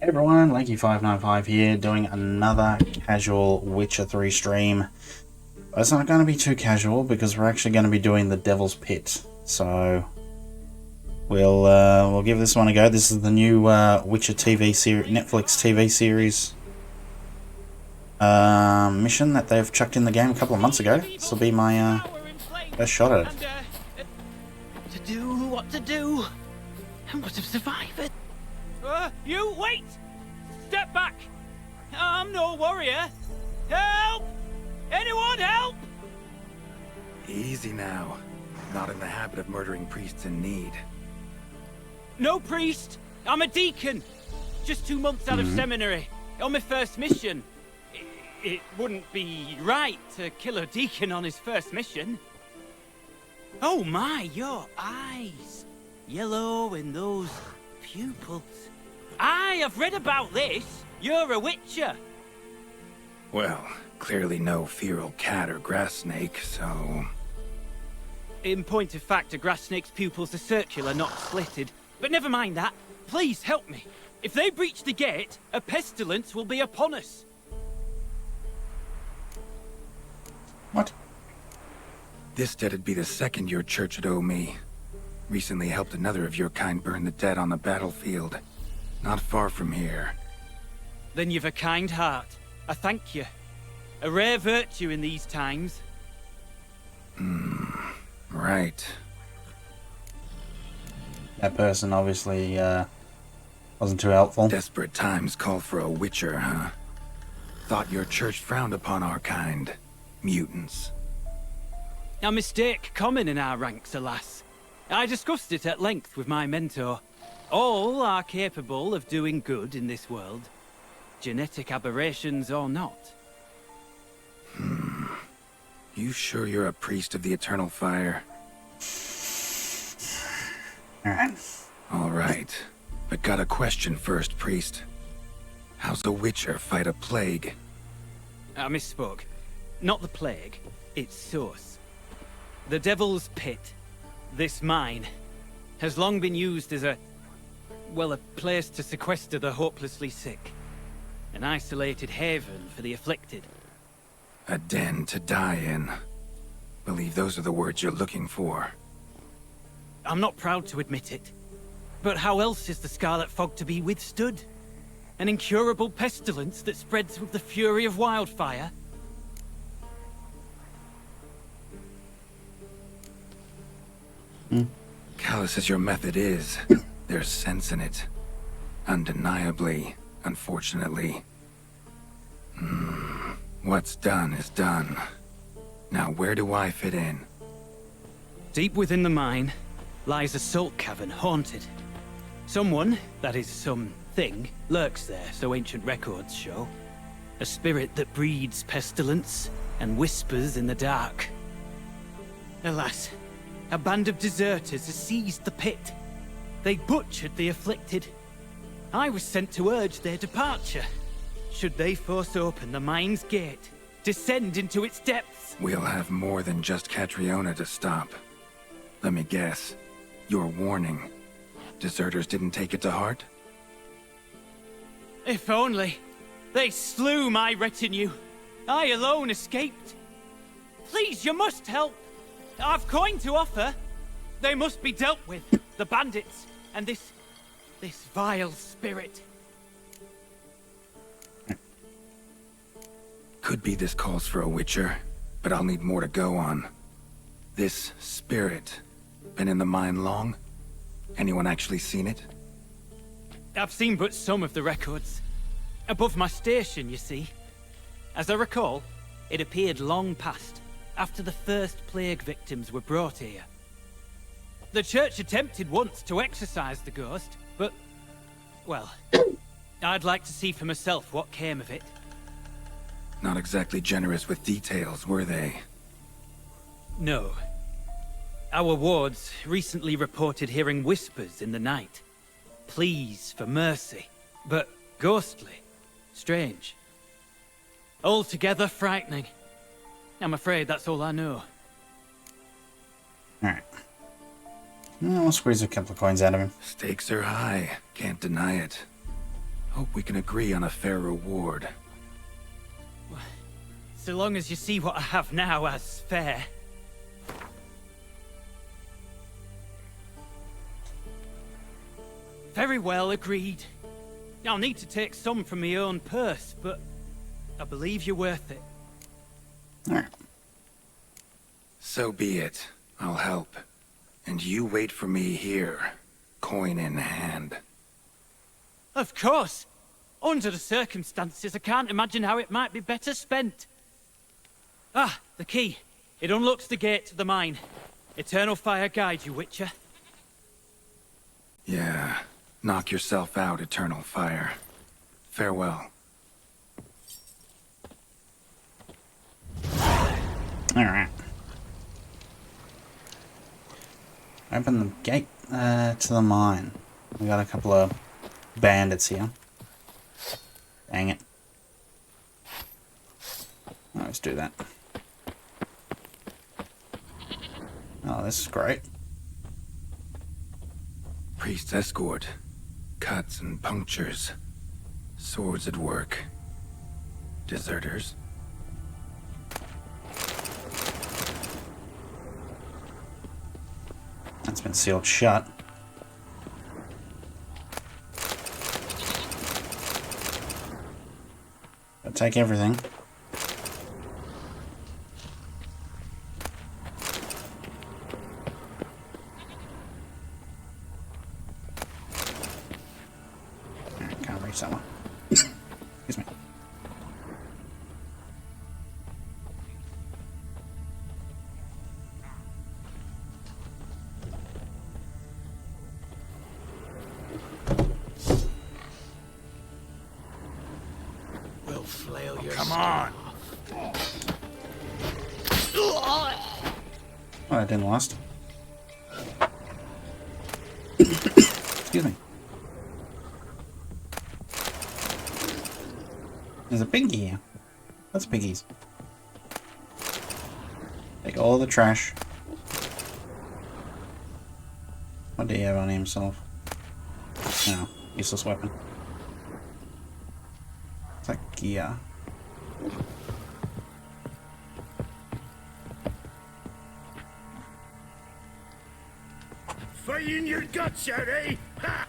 Hey everyone, Lanky595 here, doing another casual Witcher 3 stream. But it's not going to be too casual because we're actually going to be doing the Devil's Pit. So we'll give this one a go. This is the new Witcher TV series, Netflix TV series mission that they've chucked in the game a couple of months ago. This will be my first shot at it. To do what to do, and what to survive it. You wait! Step back! I'm no warrior. Help! Anyone help? Easy now. Not in the habit of murdering priests in need. No priest. I'm a deacon. Just 2 months out of seminary. On my first mission. It wouldn't be right to kill a deacon on his first mission. Oh my, your eyes. Yellow in those pupils. I've read about this. You're a witcher. Well, clearly no feral cat or grass snake, so... In point of fact, a grass snake's pupils are circular, not slitted. But never mind that. Please help me. If they breach the gate, a pestilence will be upon us. What? This debt'd be the second your church would owe me. Recently helped another of your kind burn the dead on the battlefield. Not far from here. Then you've a kind heart. I thank you. A rare virtue in these times. Right. That person obviously wasn't too helpful. Desperate times call for a witcher, huh? Thought your church frowned upon our kind. Mutants. A mistake common in our ranks, alas. I discussed it at length with my mentor. All are capable of doing good in this world. Genetic aberrations or not. You sure you're a priest of the eternal fire? Alright. Alright. But got a question first, priest. How's a witcher fight a plague? I misspoke. Not the plague, its source. The Devil's Pit, this mine, has long been used as a place to sequester the hopelessly sick. An isolated haven for the afflicted. A den to die in. Believe those are the words you're looking for. I'm not proud to admit it. But how else is the Scarlet Fog to be withstood? An incurable pestilence that spreads with the fury of wildfire? Callous as your method is, there's sense in it. Undeniably, unfortunately. What's done is done. Now where do I fit in? Deep within the mine lies a salt cavern haunted. Someone, that is something, lurks there, so ancient records show. A spirit that breeds pestilence and whispers in the dark. Alas, a band of deserters has seized the pit. They butchered the afflicted. I was sent to urge their departure. Should they force open the mine's gate, descend into its depths? We'll have more than just Catriona to stop. Let me guess. Your warning. Deserters didn't take it to heart? If only. They slew my retinue. I alone escaped. Please, you must help. I've coin to offer. They must be dealt with. The bandits and this vile spirit. Could be this calls for a witcher, but I'll need more to go on. This spirit, been in the mine long? Anyone actually seen it? I've seen but some of the records. Above my station, you see. As I recall, it appeared long past, after the first plague victims were brought here. The church attempted once to exorcise the ghost, but, well, I'd like to see for myself what came of it. Not exactly generous with details, were they? No. Our wards recently reported hearing whispers in the night. Pleas for mercy, but ghostly. Strange. Altogether frightening. I'm afraid that's all I know. Alright. I'll squeeze a couple of coins out of him. Stakes are high, can't deny it. Hope we can agree on a fair reward. So long as you see what I have now as fair. Very well, agreed. I'll need to take some from my own purse, but I believe you're worth it. Alright. So be it. I'll help. And you wait for me here, coin in hand. Of course! Under the circumstances, I can't imagine how it might be better spent. Ah, the key. It unlocks the gate to the mine. Eternal fire guide you, Witcher. Yeah. Knock yourself out, Eternal Fire. Farewell. Alright. Open the gate to the mine. We got a couple of bandits here. Dang it. Let's do that. Oh, this is great. Priest's escort. Cuts and punctures. Swords at work. Deserters. That's been sealed shut. I'll take everything. Can't reach that one. Excuse me. We'll flail your Come on! Oh, that didn't last. Excuse me. There's a piggy here. That's piggies. Take all the trash. What do you have on himself? No, useless weapon. It's like gear. Fighting your guts out, eh? Ha!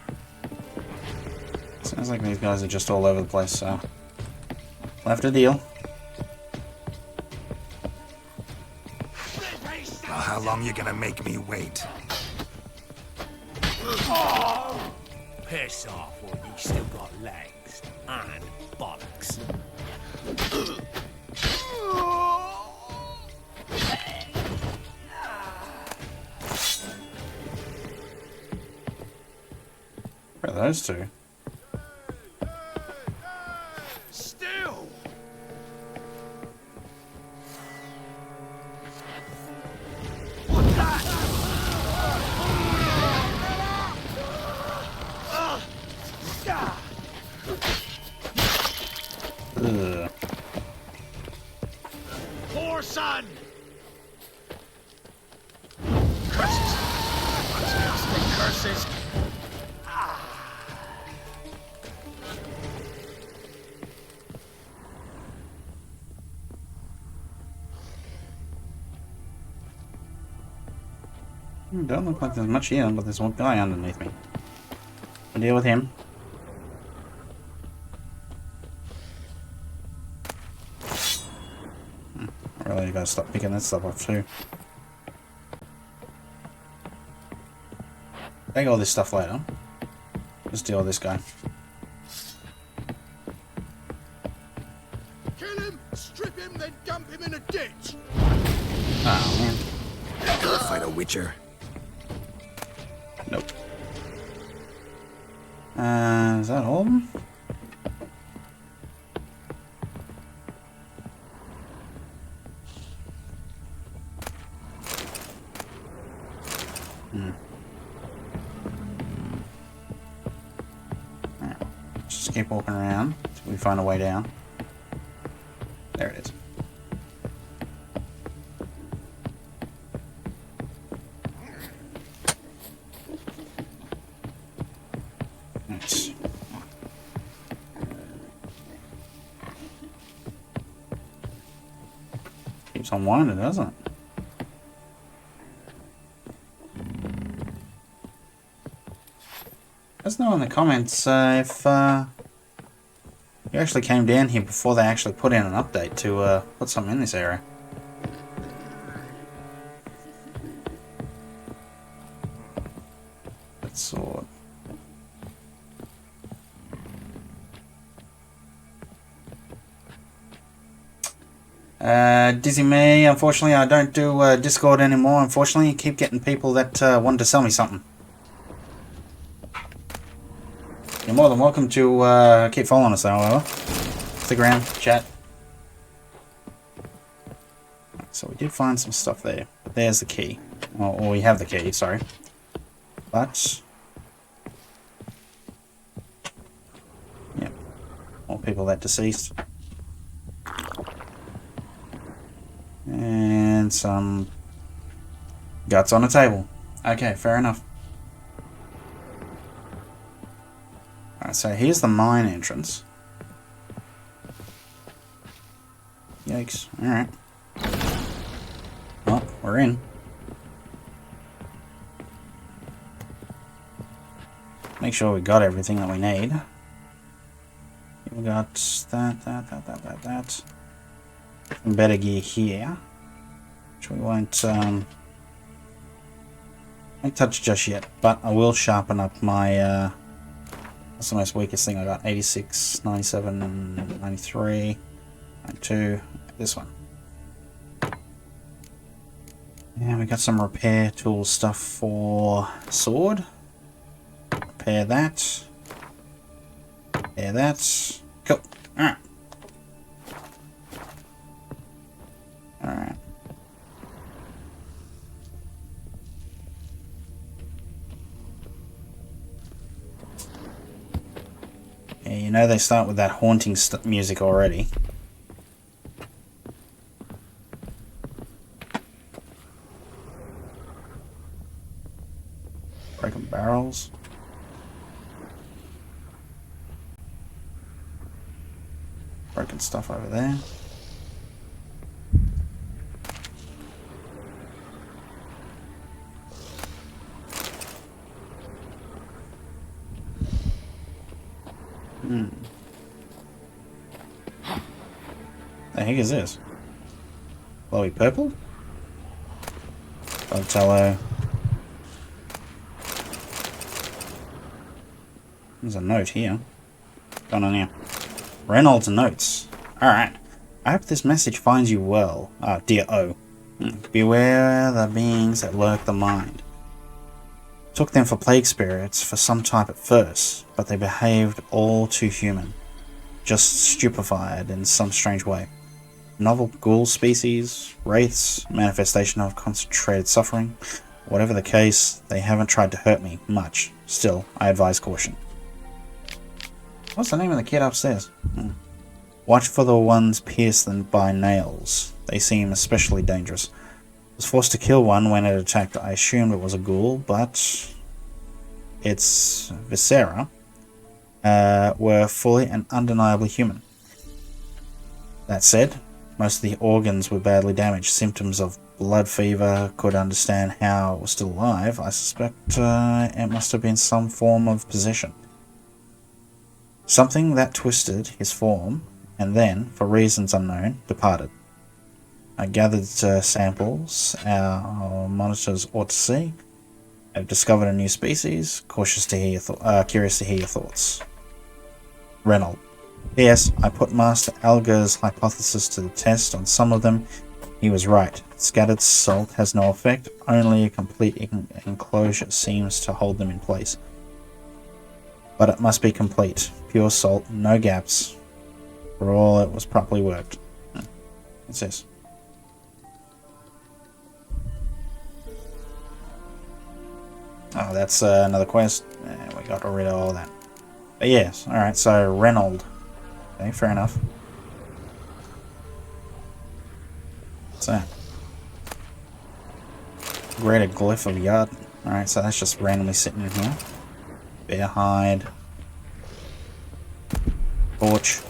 Sounds like these guys are just all over the place, so... Left a deal. Well, how long you gonna make me wait? Piss off, or you still got legs and bollocks. Where are those two? Still! Ugh. Poor son! Curses! Curses! Don't look like there's much here, but there's one guy underneath me. I'll deal with him. I really gotta stop picking that stuff up too. Take all this stuff later. Just deal with this guy. Kill him, strip him, then dump him in a ditch! Oh man. Ever fight a witcher? Nope. Is that all of them? Alright. Just keep walking around till we find a way down. There it is. Nice. unwinded, hasn't it? Let us know in the comments if you actually came down here before they actually put in an update to put something in this area. That sword. Dizzy me, unfortunately I don't do Discord anymore. Unfortunately, you keep getting people that want to sell me something. You're more than welcome to keep following us though, however. Stick around, chat. So we did find some stuff there. But there's the key. Or we have the key, sorry. But... yeah. More people that deceased. And some... guts on a table. Okay, fair enough. Alright, so here's the mine entrance. Yikes. Alright. Well, we're in. Make sure we got everything that we need. We got that. Some better gear here. Which we won't touch just yet, but I will sharpen up my what's the most weakest thing I got? 86, 97, 93, 92, this one. Yeah, we got some repair tool stuff for sword. Repair that. Repair that. Cool. Alright. Alright. Yeah, you know they start with that haunting music already. Broken barrels. Broken stuff over there. The heck is this? Glowy purple? Otello. There's a note here. What's going on here? Reynolds notes. Alright. I hope this message finds you well. Dear O. Beware the beings that lurk the mind. Took them for plague spirits for some type at first, but they behaved all too human. Just stupefied in some strange way. Novel ghoul species, wraiths, manifestation of concentrated suffering. Whatever the case, they haven't tried to hurt me much. Still, I advise caution. What's the name of the kid upstairs? Watch for the ones pierced by nails. They seem especially dangerous. Was forced to kill one when it attacked. I assumed it was a ghoul, but its viscera were fully and undeniably human. That said, most of the organs were badly damaged. Symptoms of blood fever. Could understand how it was still alive. I suspect it must have been some form of possession. Something that twisted his form and then, for reasons unknown, departed. I gathered samples our monitors ought to see. I've discovered a new species. Curious to hear your thoughts. Reynolds. P.S. I put Master Alger's hypothesis to the test on some of them. He was right. Scattered salt has no effect. Only a complete enclosure seems to hold them in place. But it must be complete. Pure salt, no gaps. For all it was properly worked. What's this? Oh, that's another quest. We got rid of all that. But yes, alright, so Reynolds. Okay, fair enough. What's that? Greater glyph of yard. Alright, so that's just randomly sitting in here. Bear hide. Torch.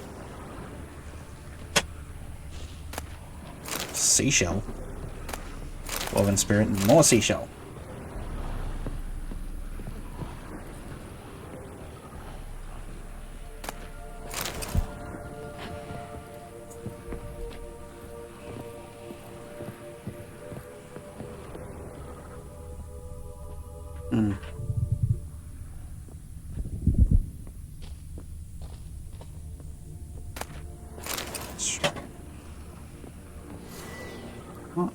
seashell. Dwarven spirit and more seashell. What?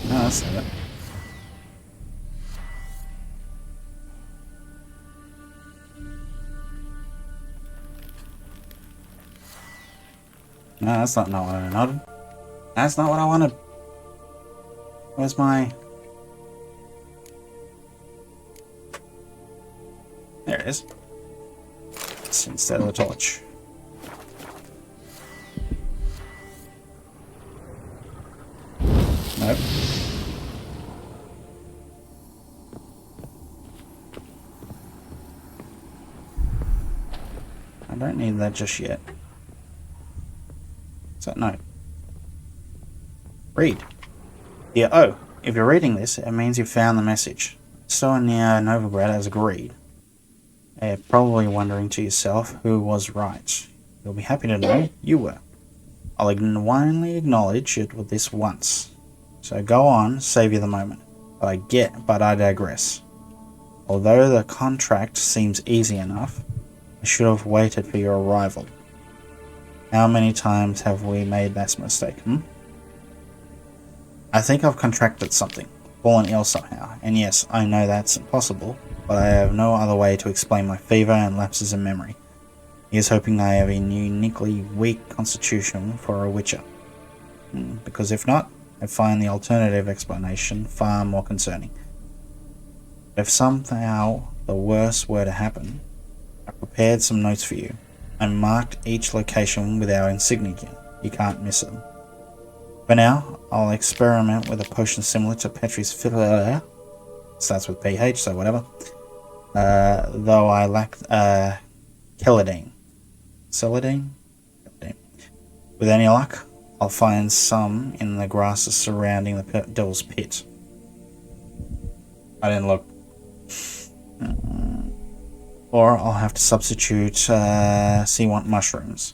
No, that's not it. No, that's not what I wanted. That's not what I wanted. Where's my... There it is. It's instead of the torch. Nope. I don't need that just yet. What's that note? Read. Yeah, oh, if you're reading this, it means you've found the message. So near Novigrad has agreed. You're probably wondering to yourself who was right. You'll be happy to know you were. I'll only acknowledge it with this once. So go on, savor the moment. But I digress. Although the contract seems easy enough, I should have waited for your arrival. How many times have we made that mistake, I think I've contracted something, fallen ill somehow, and yes, I know that's impossible, but I have no other way to explain my fever and lapses in memory. He is hoping I have a uniquely weak constitution for a witcher. Because if not, I find the alternative explanation far more concerning. If somehow the worst were to happen, I prepared some notes for you. I marked each location with our insignia. You can't miss them. For now, I'll experiment with a potion similar to Petri's Filler. Starts with PH, so whatever. Though I lack Celadine. Celadine? With any luck, I'll find some in the grasses surrounding the Devil's Pit. I didn't look. Or I'll have to substitute sea-want mushrooms.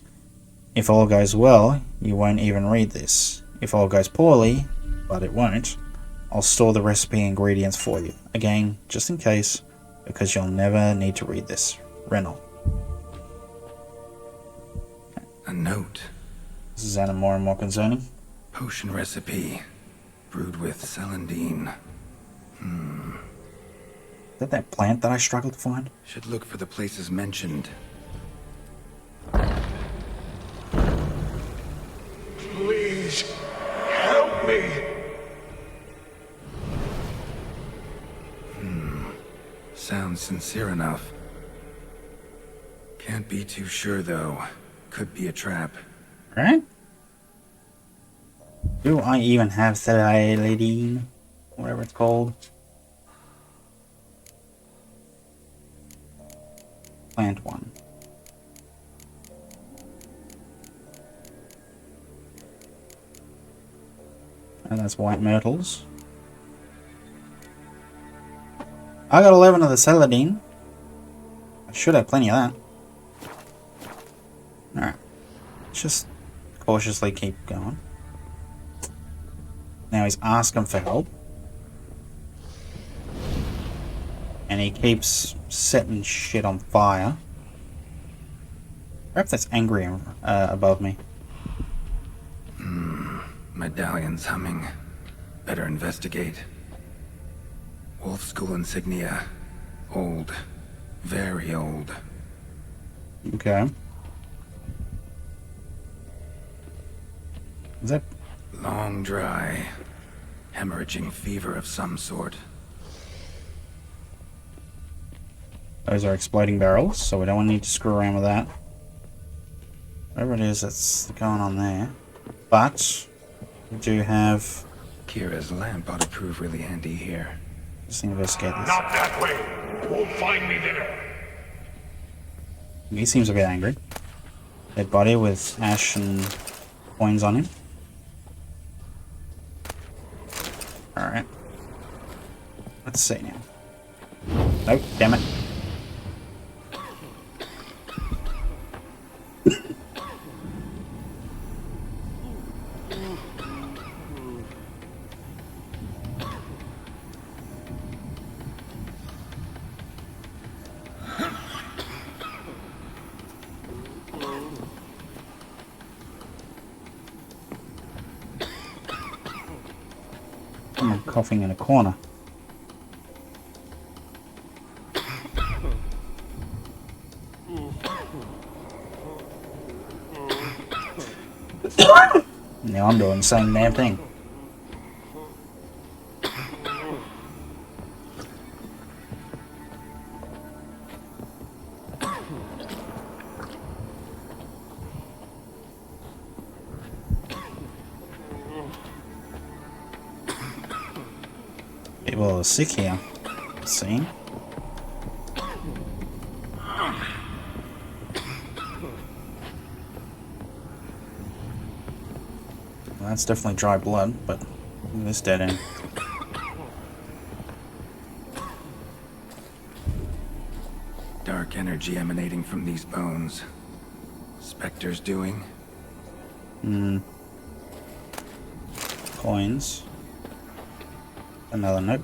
If all goes well, you won't even read this. If all goes poorly, but it won't, I'll store the recipe ingredients for you. Again, just in case, because you'll never need to read this. Reynolds. A note. This is sounding more and more concerning. Potion recipe. Brewed with celandine. Is that plant that I struggled to find? Should look for the places mentioned. Please, help me. Sounds sincere enough. Can't be too sure, though. Could be a trap. Right? Do I even have celandine? Whatever it's called. Plant one. And that's white myrtles. I got 11 of the celandine. I should have plenty of that. Alright. Let's just cautiously keep going. Now he's asking for help. And he keeps setting shit on fire. Perhaps that's angry above me. Medallion's humming. Better investigate. Wolf School insignia. Old. Very old. Okay. Is that... Long dry. Hemorrhaging fever of some sort. Those are exploding barrels, so we don't need to screw around with that. Whatever it is that's going on there. But we do have... Kira's lamp ought to prove really handy here. Just investigate this. Not that way. You won't find me there. He seems a bit angry. Dead body with ash and coins on him. Alright. Let's see now. Nope, damn it. Someone coughing in a corner. Now I'm doing the same damn thing. People are sick here. See? Well, that's definitely dry blood, but this dead end. Dark energy emanating from these bones. Spectre's doing? Coins. Another note.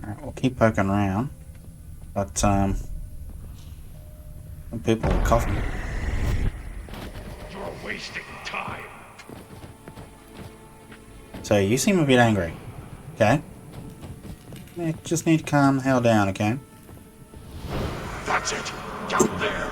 Alright, we'll keep poking around. But, some people are coughing. You're wasting time. So, you seem a bit angry. Okay? Yeah, just need to calm the hell down, okay? That's it. Down there.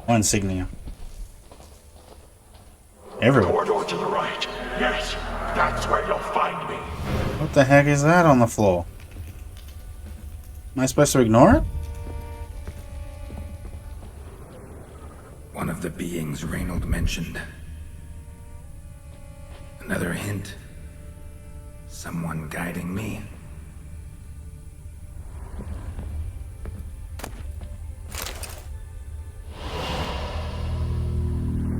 One insignia. Everywhere. Corridor to the right. Yes, that's where you'll find me. What the heck is that on the floor? Am I supposed to ignore it? One of the beings Reynold mentioned. Another hint. Someone guiding me.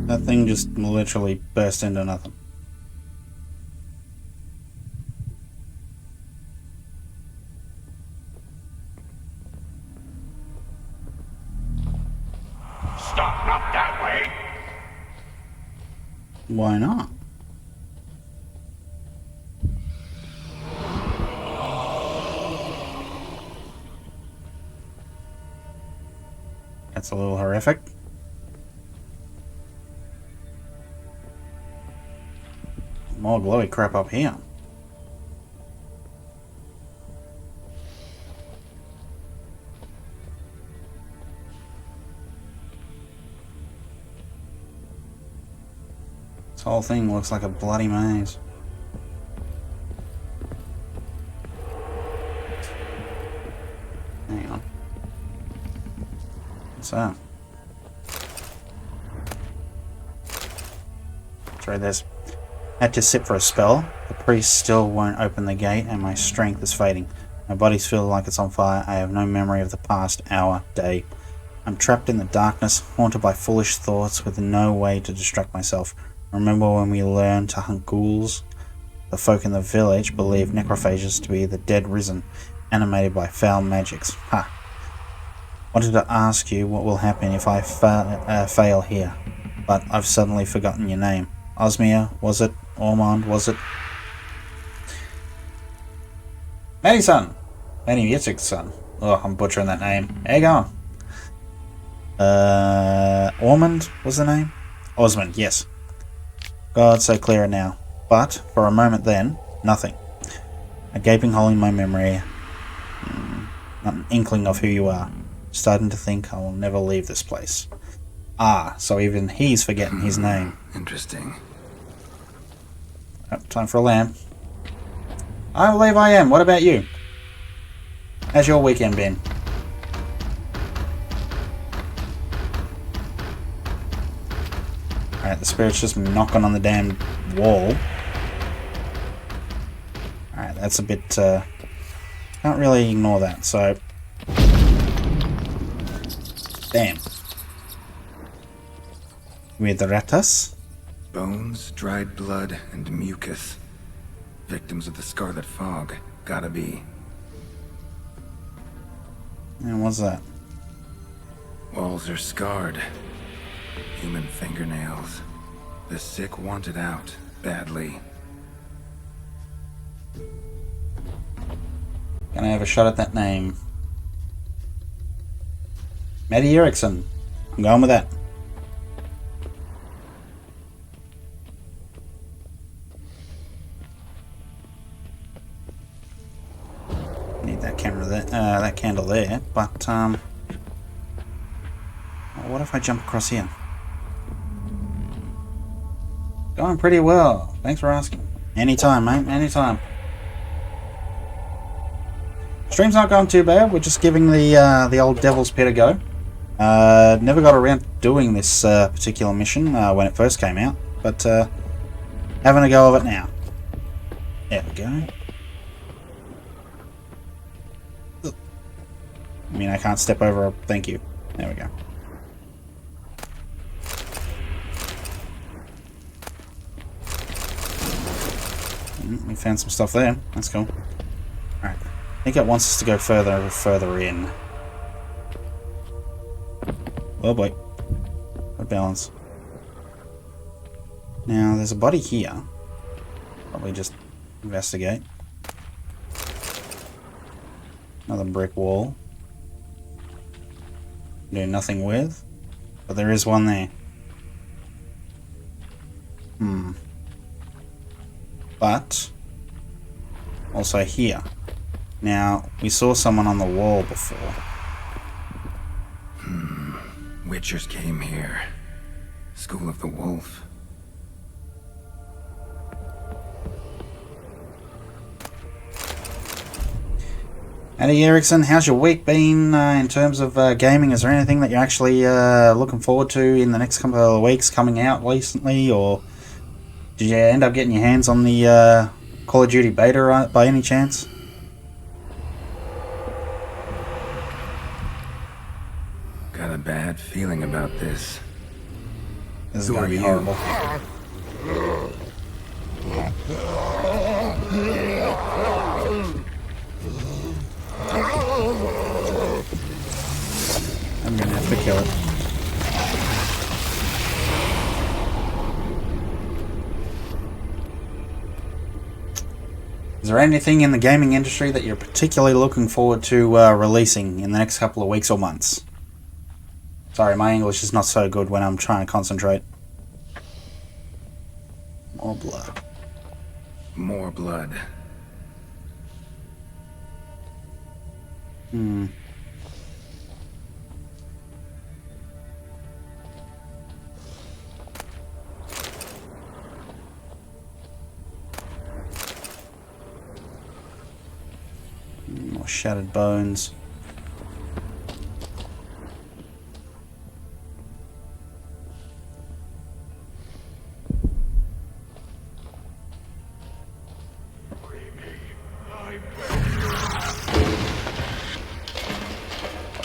That thing just literally burst into nothing. Stop, not that way. Why not? That's a little horrific. More glowy crap up here. This whole thing looks like a bloody maze. Hang on. What's that? Let's read this. Had to sit for a spell. The priest still won't open the gate and my strength is fading. My body's feeling like it's on fire. I have no memory of the past hour, day. I'm trapped in the darkness, haunted by foolish thoughts with no way to distract myself. Remember when we learned to hunt ghouls? The folk in the village believe necrophages to be the dead risen, animated by foul magics. Ha! Wanted to ask you what will happen if I fail here, but I've suddenly forgotten your name. Osmia, was it? Ormond, was it? Maddie-san! Maddie Yitzig's son. Oh, I'm butchering that name. How you going? Ormond was the name? Osmond, yes. God, so clear now. But, for a moment then, nothing. A gaping hole in my memory. Not an inkling of who you are. Starting to think I will never leave this place. Ah, so even he's forgetting his name. Interesting. Oh, time for a lamp. I believe I am. What about you? How's your weekend been? Alright, the spirit's just knocking on the damn wall. Alright, that's a bit, can't really ignore that, so... Damn. With the ratas? Bones, dried blood, and mucus. Victims of the Scarlet Fog. Gotta be. And what's that? Walls are scarred. Human fingernails. The sick want it out, badly. Can I have a shot at that name? Maddie Erickson. I'm going with that. Need that camera there, that candle there, but what if I jump across here? Going pretty well. Thanks for asking. Anytime, mate. Anytime. Stream's not going too bad. We're just giving the old Devil's Pit a go. Never got around to doing this particular mission when it first came out, but having a go of it now. There we go. I mean, I can't step over. Thank you. There we go. We found some stuff there. That's cool. Alright. I think it wants us to go further in. Oh boy. Good balance. Now, there's a body here. Probably just investigate. Another brick wall. Do nothing with. But there is one there. But also here. Now, we saw someone on the wall before. Witchers came here. School of the Wolf. Eddie Erickson, how's your week been in terms of gaming? Is there anything that you're actually looking forward to in the next couple of weeks coming out recently, or did you end up getting your hands on the Call of Duty beta by any chance? Got a bad feeling about this. This is Who going to are be you? horrible. I'm going to have to kill it. Is there anything in the gaming industry that you're particularly looking forward to releasing in the next couple of weeks or months? Sorry, my English is not so good when I'm trying to concentrate. More blood. More blood. More shattered bones.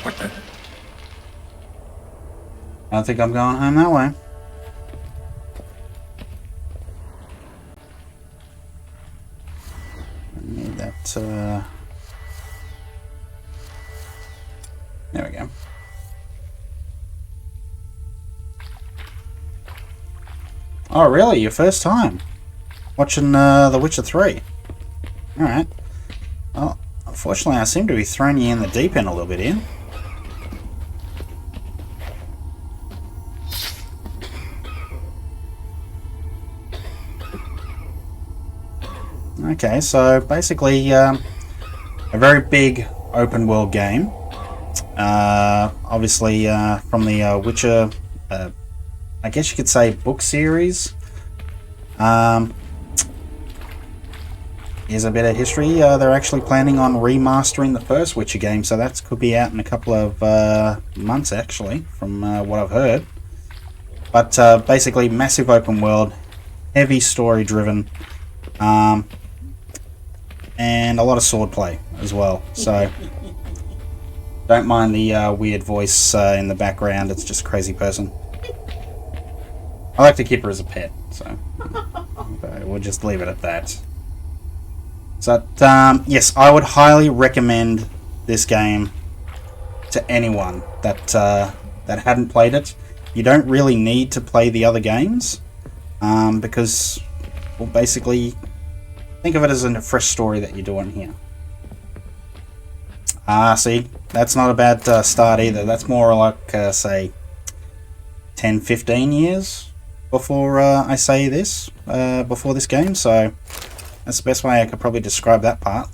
What the? I don't think I'm going home that way. I need that, there we go. Oh, really? Your first time? Watching, The Witcher 3? Alright. Well, unfortunately I seem to be throwing you in the deep end a little bit here. Okay, so basically a very big open world game. Obviously from the Witcher, I guess you could say book series. Here's a bit of history. They're actually planning on remastering the first Witcher game, so that could be out in a couple of months, actually, from what I've heard. But basically, massive open world, heavy story driven, and a lot of swordplay as well. So don't mind the weird voice in the background. It's just a crazy person. I like to keep her as a pet, so we'll just leave it at that. So, yes, I would highly recommend this game to anyone that that hadn't played it. You don't really need to play the other games, because, well, basically, think of it as a fresh story that you're doing here. See, that's not a bad start either. That's more like, say, 10, 15 years before I say this, before this game, so that's the best way I could probably describe that part.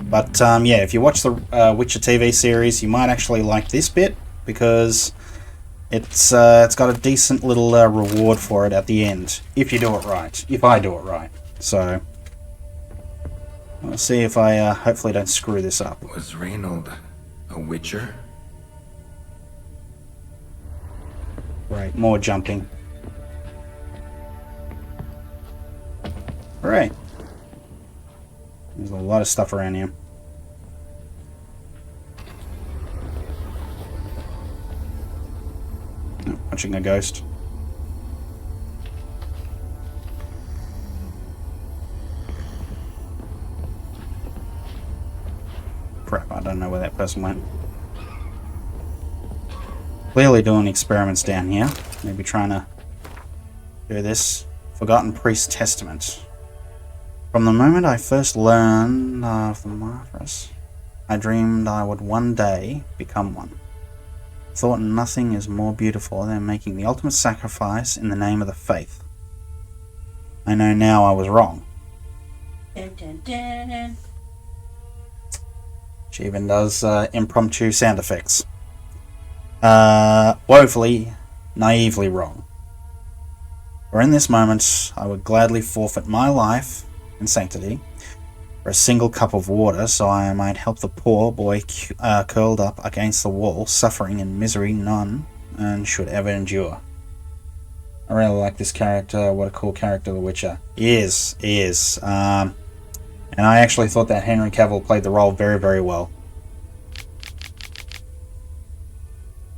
But yeah, if you watch the Witcher TV series, you might actually like this bit, because it's got a decent little reward for it at the end, if you do it right. If I do it right. So, we'll see if I hopefully don't screw this up. Was Reynold a Witcher? Right, more jumping. Alright. There's a lot of stuff around here. Oh, watching a ghost. Crap, I don't know where that person went. Clearly doing experiments down here. Maybe trying to do this. Forgotten Priest's Testament. From the moment I first learned of the martyrs, I dreamed I would one day become one. Thought nothing is more beautiful than making the ultimate sacrifice in the name of the faith. I know now I was wrong. Dun, dun, dun. She even does impromptu sound effects. Woefully, naively wrong. For in this moment, I would gladly forfeit my life and sanctity for a single cup of water, so I might help the poor boy curled up against the wall, suffering and misery none and should ever endure. I really like this character. What a cool character The Witcher is. And I actually thought that Henry Cavill played the role very, very well.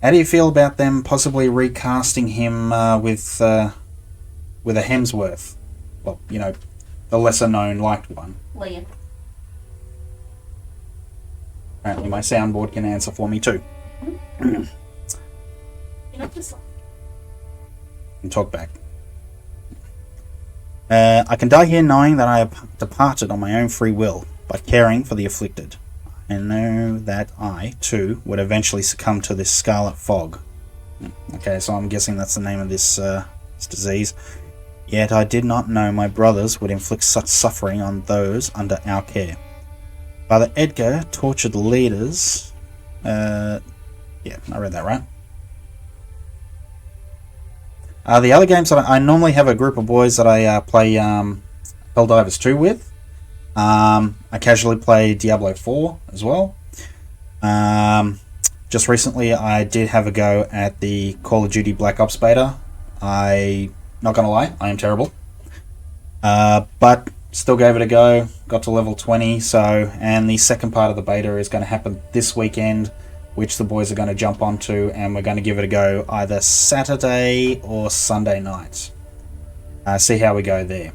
How do you feel about them possibly recasting him with a Hemsworth? Well, you know, the lesser-known liked one. Liam. Apparently my soundboard can answer for me too. You know this one. And talk back. I can die here knowing that I have departed on my own free will by caring for the afflicted. I know that I, too, would eventually succumb to this scarlet fog. Okay, so I'm guessing that's the name of this disease. Yet I did not know my brothers would inflict such suffering on those under our care. Father Edgar tortured leaders... yeah, I read that right. The other games that I normally have a group of boys that I play Helldivers 2 with. I casually play Diablo 4 as well. Just recently I did have a go at the Call of Duty Black Ops beta. Not gonna lie, I am terrible. But still gave it a go, got to level 20, and the second part of the beta is going to happen this weekend, which the boys are going to jump onto, and we're going to give it a go either Saturday or Sunday night. See how we go there.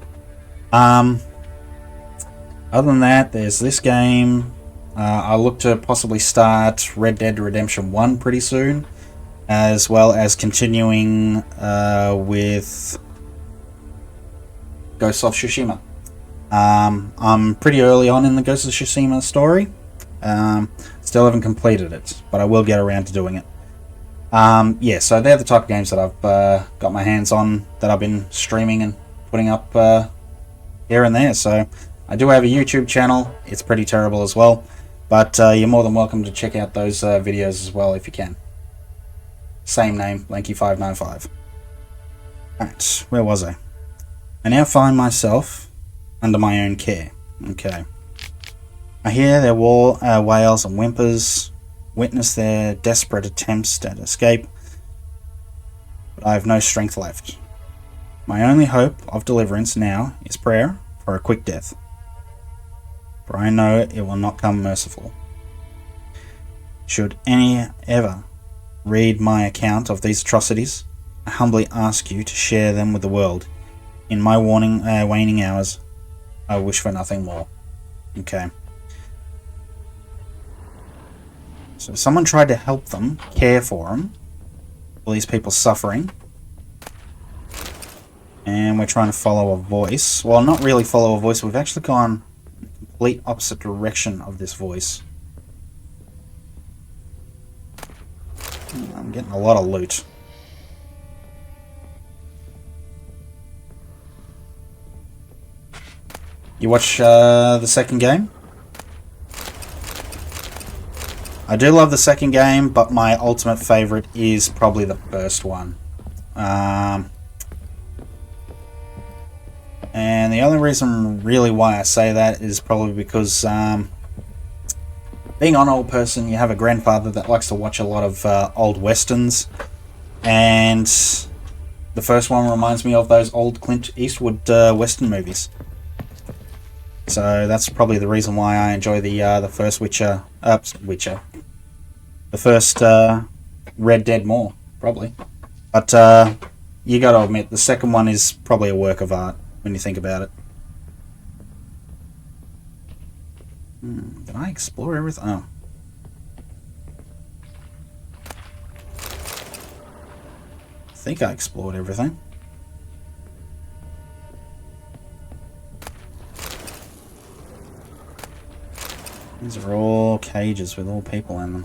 Other than that, there's this game. I'll look to possibly start Red Dead Redemption 1 pretty soon, as well as continuing with Ghost of Tsushima. I'm pretty early on in the Ghost of Tsushima story. Still haven't completed it, but I will get around to doing it. Yeah, so they're the type of games that I've got my hands on, that I've been streaming and putting up here and there. So I do have a YouTube channel. It's pretty terrible as well, but you're more than welcome to check out those videos as well if you can. Same name, Lanky595. Alright, where was I? I now find myself under my own care. Okay. I hear their wails and whimpers, witness their desperate attempts at escape, but I have no strength left. My only hope of deliverance now is prayer for a quick death, for I know it will not come merciful. Should any ever read my account of these atrocities, I humbly ask you to share them with the world. In my waning hours, I wish for nothing more. Okay. So someone tried to help them, care for them, all these people suffering. And we're trying to follow a voice. Well, not really follow a voice. We've actually gone in the complete opposite direction of this voice. I'm getting a lot of loot. You watch the second game? I do love the second game, but my ultimate favorite is probably the first one. And the only reason really why I say that is probably because being an old person, you have a grandfather that likes to watch a lot of old westerns, and the first one reminds me of those old Clint Eastwood western movies. So that's probably the reason why I enjoy the first the first Red Dead more, probably. But you got to admit, the second one is probably a work of art when you think about it. Did I explore everything? Oh. I think I explored everything. These are all cages with all people in them.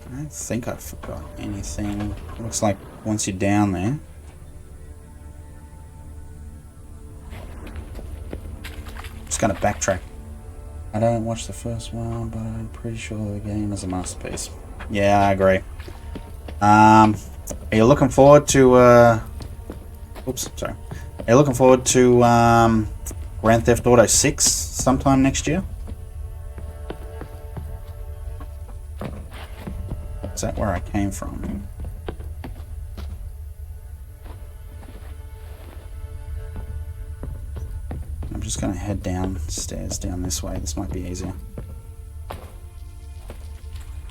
I don't think I forgot anything. Looks like once you're down there. Just gonna backtrack. I don't watch the first one, but I'm pretty sure the game is a masterpiece. Yeah, I agree. Are you looking forward to oops, sorry. Are you looking forward to Grand Theft Auto 6 sometime next year? Is that where I came from? I'm just going to head downstairs down this way. This might be easier.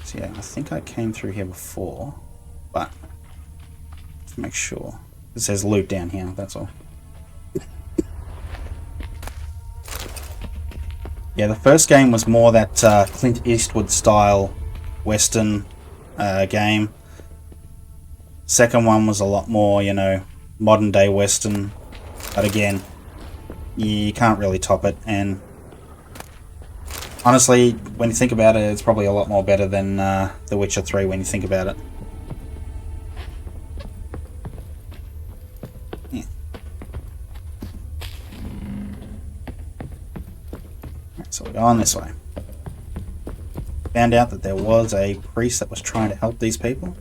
So yeah, I think I came through here before, but let's make sure. It says loot down here, that's all. Yeah, the first game was more that Clint Eastwood style western game. Second one was a lot more, you know, modern day western. But again, you can't really top it. And honestly, when you think about it, it's probably a lot more better than The Witcher 3 when you think about it. Yeah. So we're going this way. Found out that there was a priest that was trying to help these people.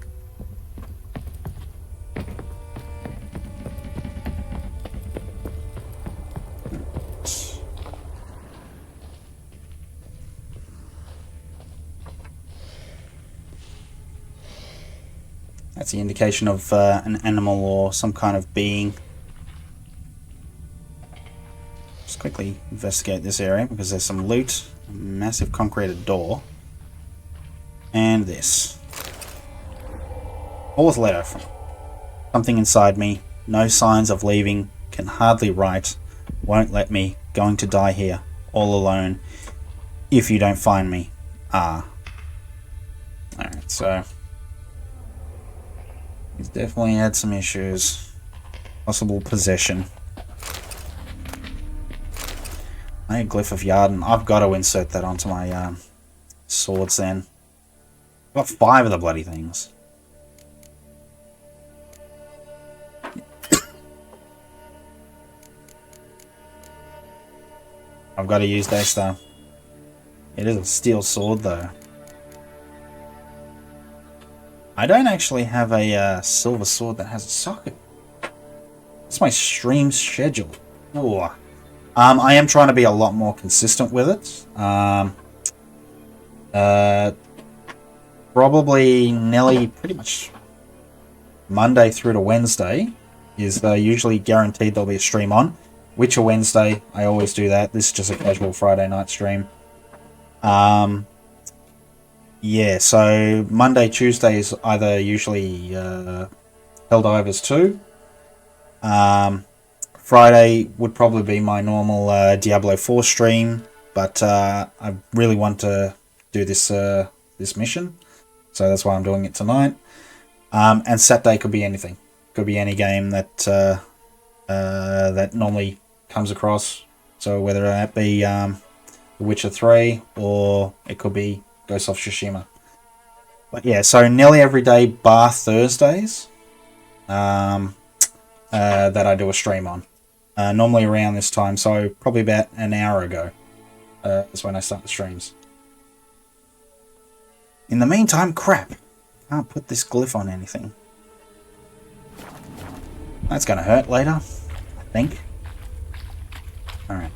That's the indication of an animal or some kind of being. Just quickly investigate this area because there's some loot, a massive concreted door, and this. Fourth letter from something inside me. No signs of leaving. Can hardly write. Won't let me. Going to die here, all alone. If you don't find me. Ah. Alright, so he's definitely had some issues. Possible possession. A glyph of Yarden. I've got to insert that onto my swords then. I've got 5 of the bloody things. I've got to use Daystar. It is a steel sword, though. I don't actually have a silver sword that has a socket. That's my stream schedule. Oh. I am trying to be a lot more consistent with it. Probably nearly pretty much Monday through to Wednesday is usually guaranteed there'll be a stream on. Witcher Wednesday, I always do that. This is just a casual Friday night stream. Yeah, so Monday, Tuesday is either usually Helldivers 2. Friday would probably be my normal Diablo 4 stream, but I really want to do this this mission, so that's why I'm doing it tonight. And Saturday could be anything. Could be any game that that normally comes across. So whether that be The Witcher 3 or it could be Ghost of Tsushima. But yeah, so nearly every day bar Thursdays that I do a stream on. Normally around this time, so probably about an hour ago is when I start the streams. In the meantime, crap. Can't put this glyph on anything. That's going to hurt later, I think. Alright.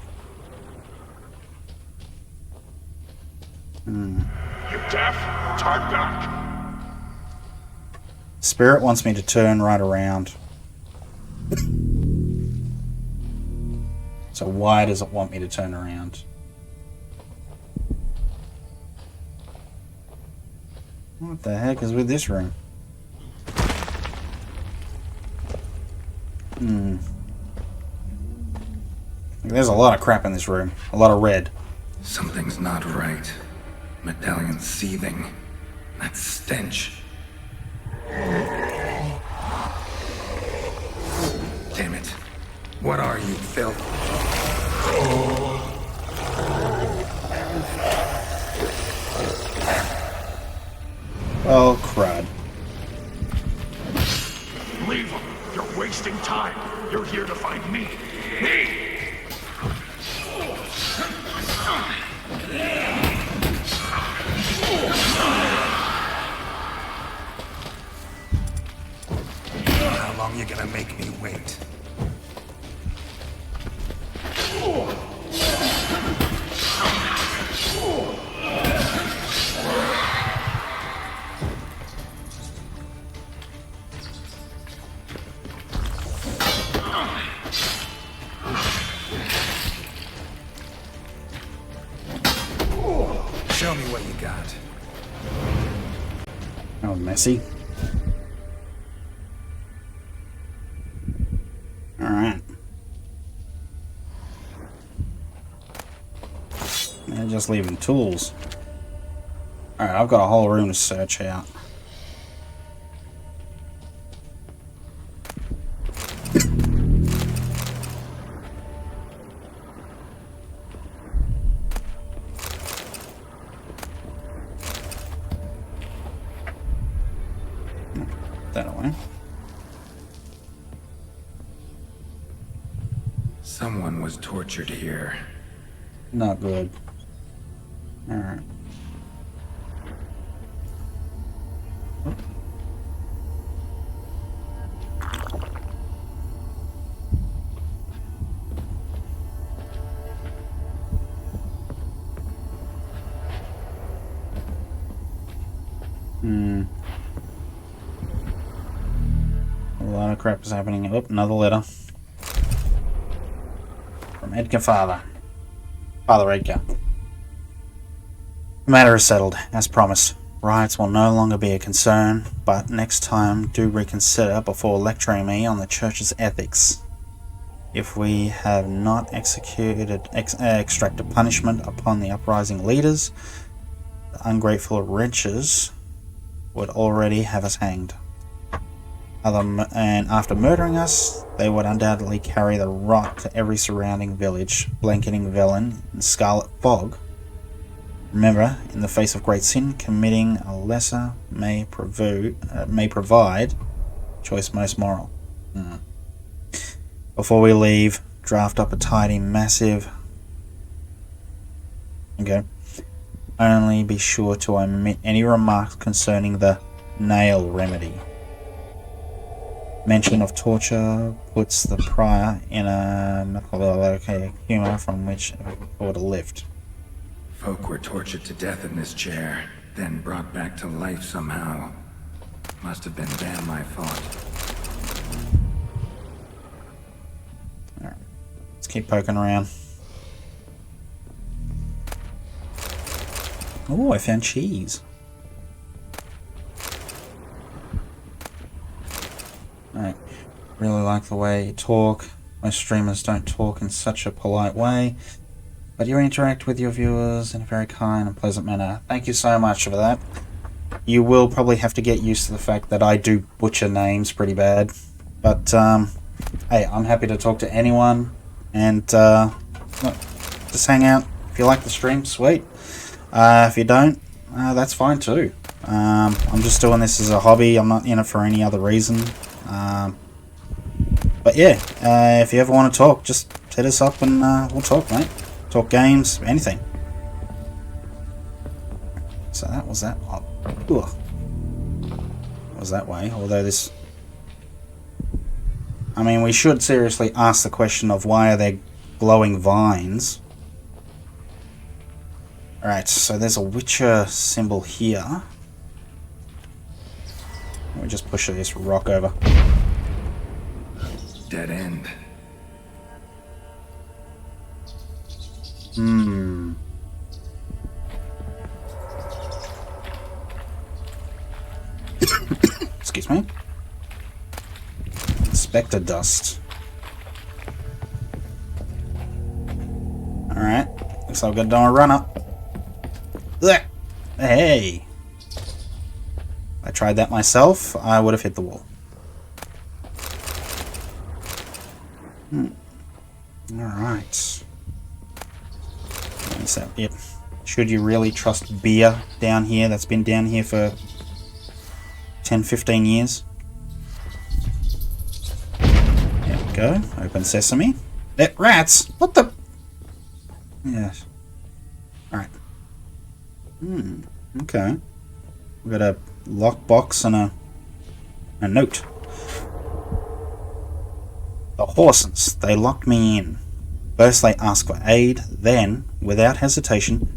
You deaf? Time back. Spirit wants me to turn right around. So why does it want me to turn around? What the heck is with this room? There's a lot of crap in this room. A lot of red. Something's not right. Medallion seething. That stench. Damn it. What are you, filth? Oh, crud. Leave him. You're wasting time. You're here to find me. Me! How long you gonna make me wait? Show me what you got. Oh, messy. Alright. They're just leaving tools. Alright, I've got a whole room to search out. That away. Someone was tortured here. Not good. Alright. A lot of crap is happening. Oh, another letter. From Edgar Father. Father Edgar. The matter is settled, as promised. Riots will no longer be a concern, but next time do reconsider before lecturing me on the Church's ethics. If we have not extracted punishment upon the uprising leaders, the ungrateful wretches would already have us hanged. And after murdering us, they would undoubtedly carry the rot to every surrounding village, blanketing Velen in scarlet fog. Remember, in the face of great sin, committing a lesser may provide choice most moral. Before we leave, draft up a tidy, massive ago. Only be sure to omit any remarks concerning the nail remedy. Mention of torture puts the prior in a methodological humor from which or to lift. Folk were tortured to death in this chair, then brought back to life somehow. Must have been damn my fault. Alright. Let's keep poking around. Oh, I found cheese. Alright. Really like the way you talk. Most streamers don't talk in such a polite way, but you interact with your viewers in a very kind and pleasant manner. Thank you so much for that. You will probably have to get used to the fact that I do butcher names pretty bad. But, hey, I'm happy to talk to anyone. And, look, just hang out. If you like the stream, sweet. If you don't, that's fine too. I'm just doing this as a hobby. I'm not in it for any other reason. But yeah, if you ever want to talk, just hit us up and we'll talk, mate. Talk games, anything. So that was that. Oh, ugh. Was that way? Although this, I mean, we should seriously ask the question of why are there glowing vines? Alright, so there's a Witcher symbol here. We just push this rock over. Dead end. Excuse me. Spectre dust. Alright. Looks like I've got to do a run up. Ugh. Hey! If I tried that myself, I would have hit the wall. Alright. Is that it? Should you really trust beer down here that's been down here for 10-15 years? There we go. Open sesame. Rats! What the? Yes. Alright. Okay. We've got a lockbox and a note. The Horsens, they locked me in. First they ask for aid, then, without hesitation,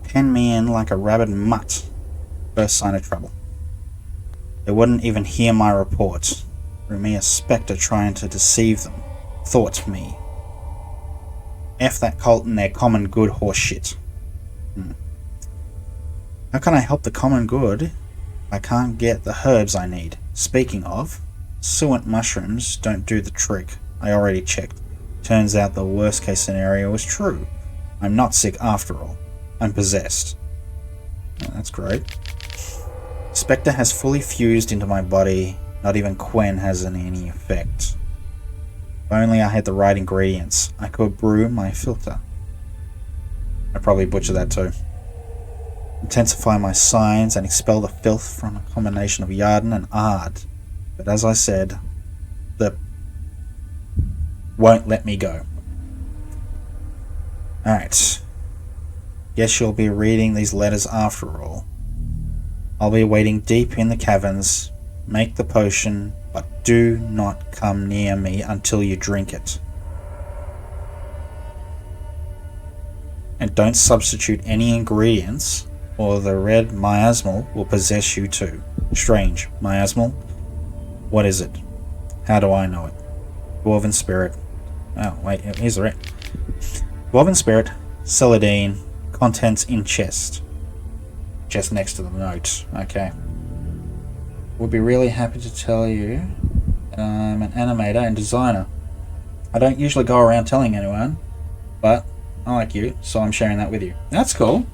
pen me in like a rabid mutt. First sign of trouble. They wouldn't even hear my report. Through me a spectre trying to deceive them. Thought me. F that cult and their common good horse shit. How can I help the common good? I can't get the herbs I need. Speaking of, suet mushrooms don't do the trick. I already checked. Turns out the worst case scenario is true. I'm not sick after all. I'm possessed. Oh, that's great. Spectre has fully fused into my body. Not even Quen has any effect. If only I had the right ingredients, I could brew my filter. I probably butchered that too. Intensify my signs and expel the filth from a combination of Yarden and Ard. But as I said, the won't let me go. Alright. Guess you'll be reading these letters after all. I'll be waiting deep in the caverns. Make the potion, but do not come near me until you drink it. And don't substitute any ingredients, or the red miasmal will possess you too. Strange. Miasmal? What is it? How do I know it? Dwarven spirit. Oh, wait, here's the red. Dwarven spirit, celadine, contents in chest. Chest next to the note. Okay. Would be really happy to tell you I'm an animator and designer. I don't usually go around telling anyone, but I like you, so I'm sharing that with you. That's cool.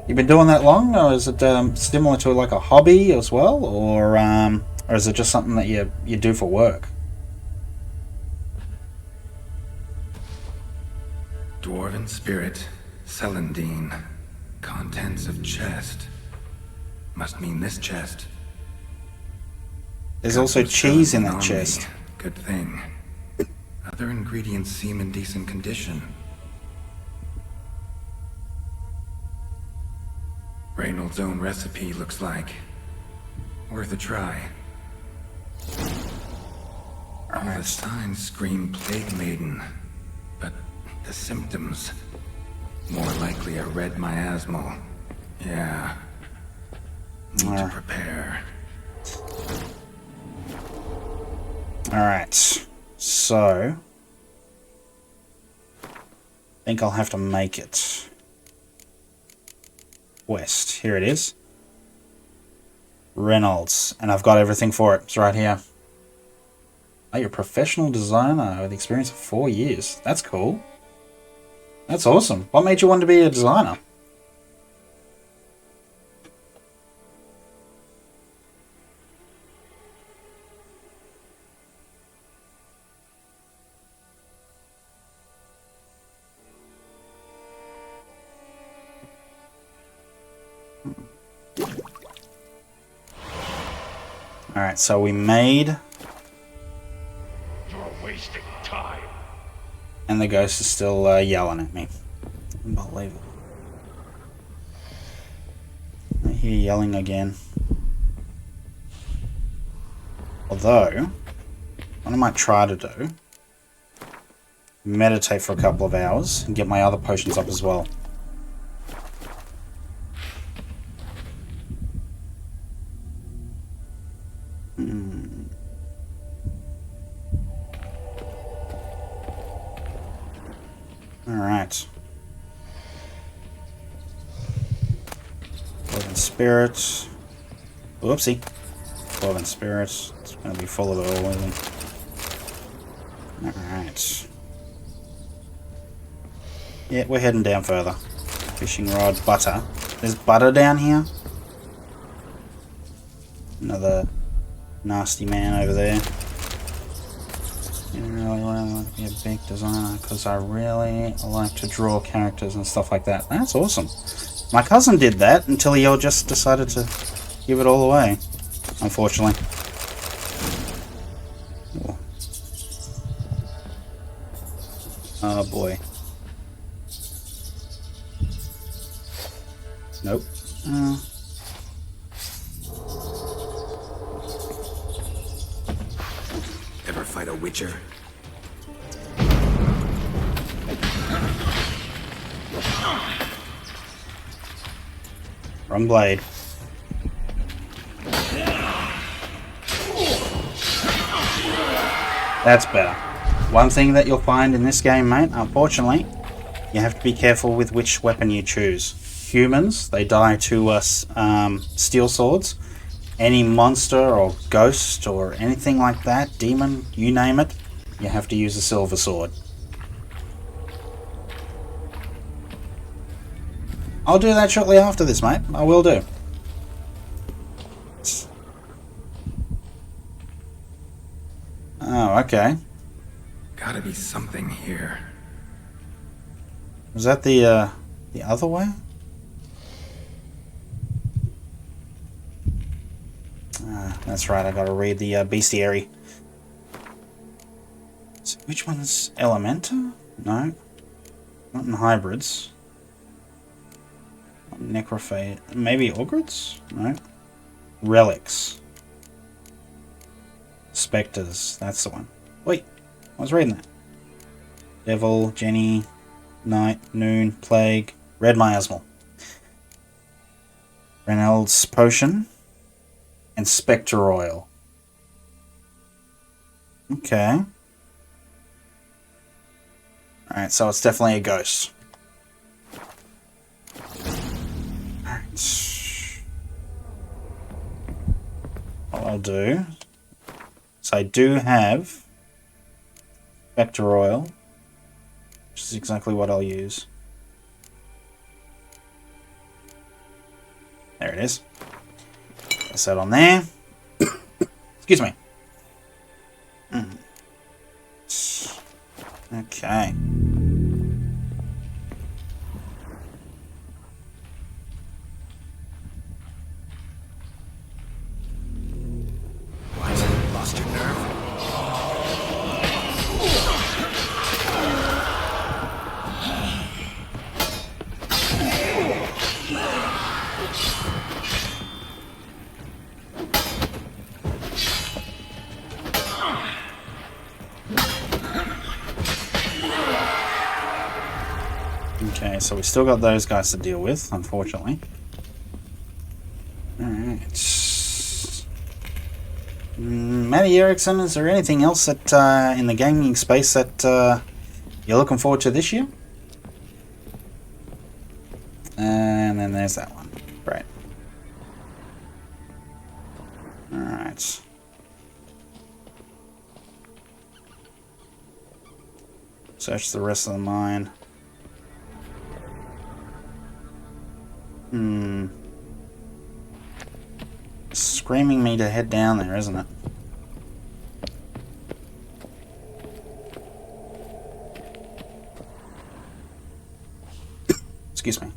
You've been doing that long, or is it similar to like a hobby as well, or is it just something that you do for work? Dwarven spirit, celandine, contents of chest. Must mean this chest. There's Got also some cheese in celandine that on chest. me. Good thing. Other ingredients seem in decent condition. Reynolds' own recipe looks like. Worth a try. All the signs scream Plague Maiden, but the symptoms more likely a red miasmal. Yeah. Need to prepare. Alright. So I think I'll have to make it. West. Here it is. Reynolds. And I've got everything for it. It's right here. Oh, you're a professional designer with experience of 4 years. That's cool. That's awesome. What made you want to be a designer? Alright, so we made... You're wasting time. And the ghost is still yelling at me. Unbelievable. I hear yelling again. Although, what I might try to do... meditate for a couple of hours and get my other potions up as well. Alright. 12 in spirits. Whoopsie. 12 in spirits. It's going to be full of it all, isn't it? Alright. Yeah, we're heading down further. Fishing rod, butter. There's butter down here. Another nasty man over there. You really want to be a big designer because I really like to draw characters and stuff like that. That's awesome. My cousin did that until he all just decided to give it all away, unfortunately. Ooh. Oh boy. Nope. Ever fight a witcher? Wrong blade. That's better. One thing that you'll find in this game, mate, unfortunately, you have to be careful with which weapon you choose. Humans, they die to steel swords. Any monster or ghost or anything like that, demon, you name it, you have to use a silver sword. I'll do that shortly after this, mate. I will do. Oh, okay. Gotta be something here. Was that the other way? That's right, I gotta read the bestiary. So which one's Elementa? No. Not in hybrids. Necrophage. Maybe Ogrids? No. Relics. Spectres. That's the one. Wait, I was reading that. Devil, Jenny, Night, Noon, Plague, Red Miasmal. Reynolds Potion. And Spectre Oil. Okay. Alright, so it's definitely a ghost. Alright. What I'll do... So I do have... Spectre Oil. Which is exactly what I'll use. There it is. Place that on there. Excuse me. Okay. What? Lost your nerve? Okay, so we still got those guys to deal with, unfortunately. Alright. Matty Erickson, is there anything else that in the gaming space that you're looking forward to this year? And then there's that one. Great. Alright. Search the rest of the mine. Screaming me to head down there, isn't it? Excuse me.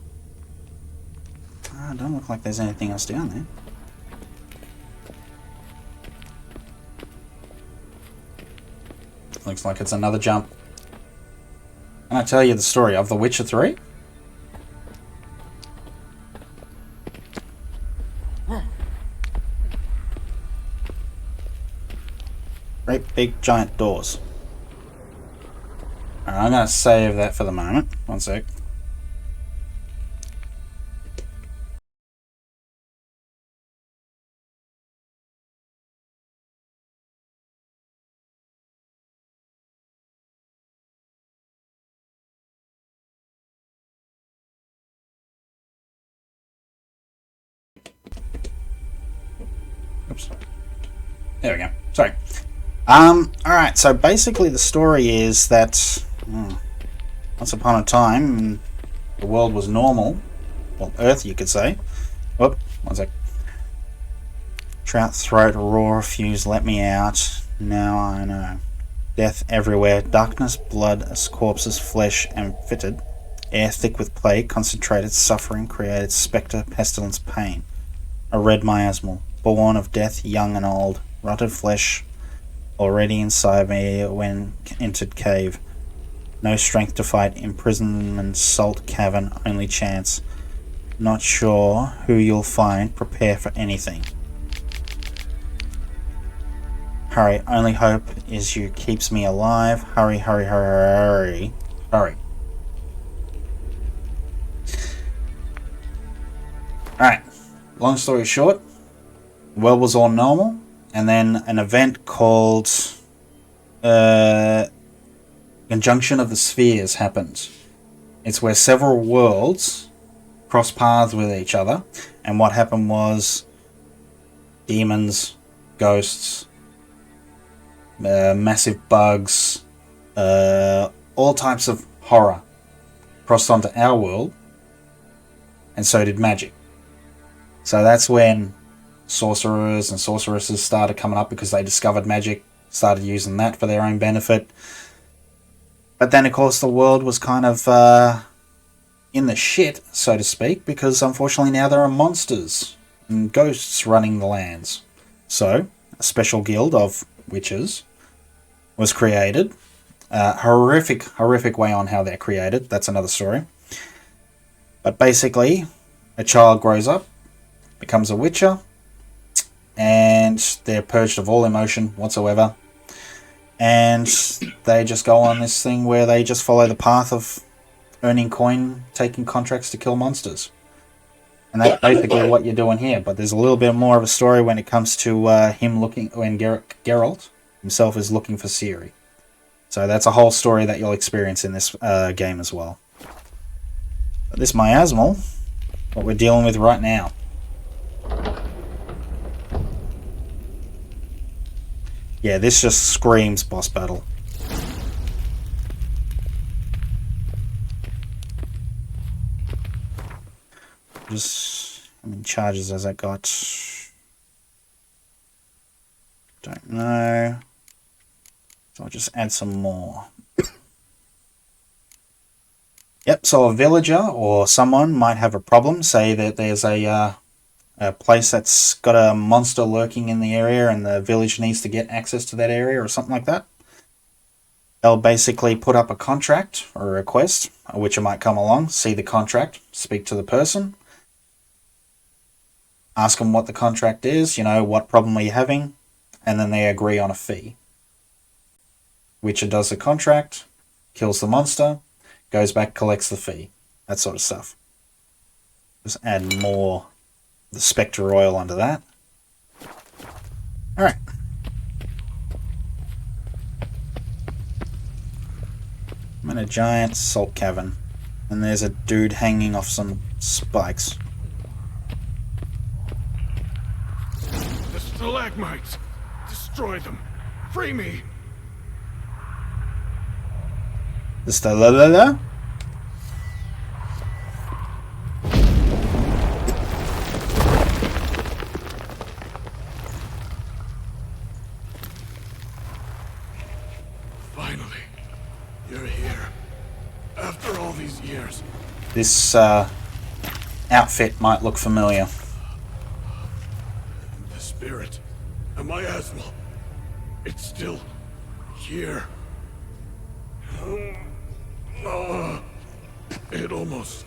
Don't look like there's anything else down there. Looks like it's another jump. Can I tell you the story of The Witcher 3? Great big giant doors. Alright, I'm going to save that for the moment. One sec. Oops. There we go. Sorry. Alright, so basically the story is that once upon a time the world was normal. Well, Earth, you could say. Whoop, one sec. Trout throat, roar, fuse, let me out. Now I know. Death everywhere, darkness, blood, as corpses, flesh, and fitted. Air thick with plague, concentrated suffering, created spectre, pestilence, pain. A red miasmal, born of death, young and old, rotted flesh, already inside me when entered cave. No strength to fight, imprisonment, salt cavern, only chance. Not sure who you'll find, prepare for anything. Hurry, only hope is you keeps me alive. Hurry, hurry, hurry, hurry. Alright, long story short, the world was all normal, and then an event called Conjunction of the Spheres happened. It's where several worlds cross paths with each other, and what happened was demons, ghosts, massive bugs, all types of horror crossed onto our world, and so did magic. So that's when sorcerers and sorceresses started coming up because they discovered magic, started using that for their own benefit. But then, of course, the world was kind of in the shit, so to speak, because unfortunately now there are monsters and ghosts running the lands. So, a special guild of witches was created. Horrific way on how they're created. That's another story. But basically, a child grows up, becomes a witcher, and they're purged of all emotion whatsoever. And they just go on this thing where they just follow the path of earning coin, taking contracts to kill monsters. And that's basically what you're doing here. But there's a little bit more of a story when it comes to him looking, when Geralt himself is looking for Ciri. So that's a whole story that you'll experience in this game as well. But this miasmal, what we're dealing with right now. Yeah, this just screams boss battle. Just how many charges has that got? Don't know. So I'll just add some more. Yep, so a villager or someone might have a problem. Say that there's a place that's got a monster lurking in the area and the village needs to get access to that area or something like that. They'll basically put up a contract or a request. A witcher might come along, see the contract, speak to the person, ask them what the contract is, you know, what problem are you having, and then they agree on a fee. Witcher does the contract, kills the monster, goes back, collects the fee. That sort of stuff. Just add more the Spectre oil onto that. Alright. I'm in a giant salt cavern. And there's a dude hanging off some spikes. The stalagmites! Destroy them! Free me! The Stalala? Finally, you're here. After all these years. This outfit might look familiar. The spirit and my asthma. It's still here. It almost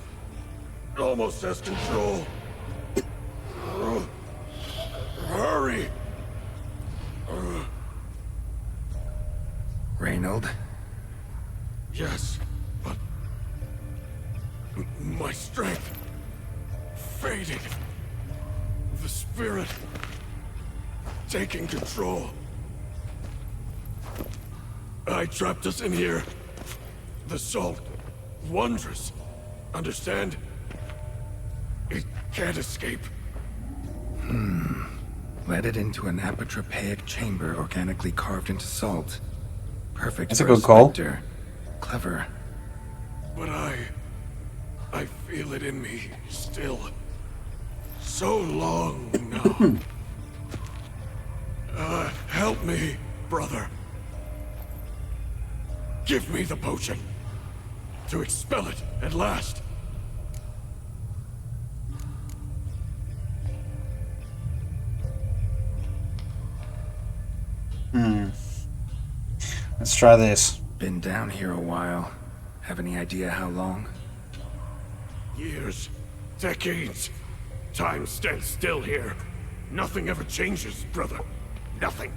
has control. Hurry! Reynold? Yes, but my strength fading. The spirit taking control. I trapped us in here. The salt, wondrous. Understand? It can't escape. Let it into an apotropaic chamber organically carved into salt. Perfect. That's a for good call. Spectre. Clever. But I feel it in me still. So long now. Help me, brother. Give me the potion. To expel it at last. Let's try this. Been down here a while. Have any idea how long? Years. Decades. Time stands still here. Nothing ever changes, brother. Nothing.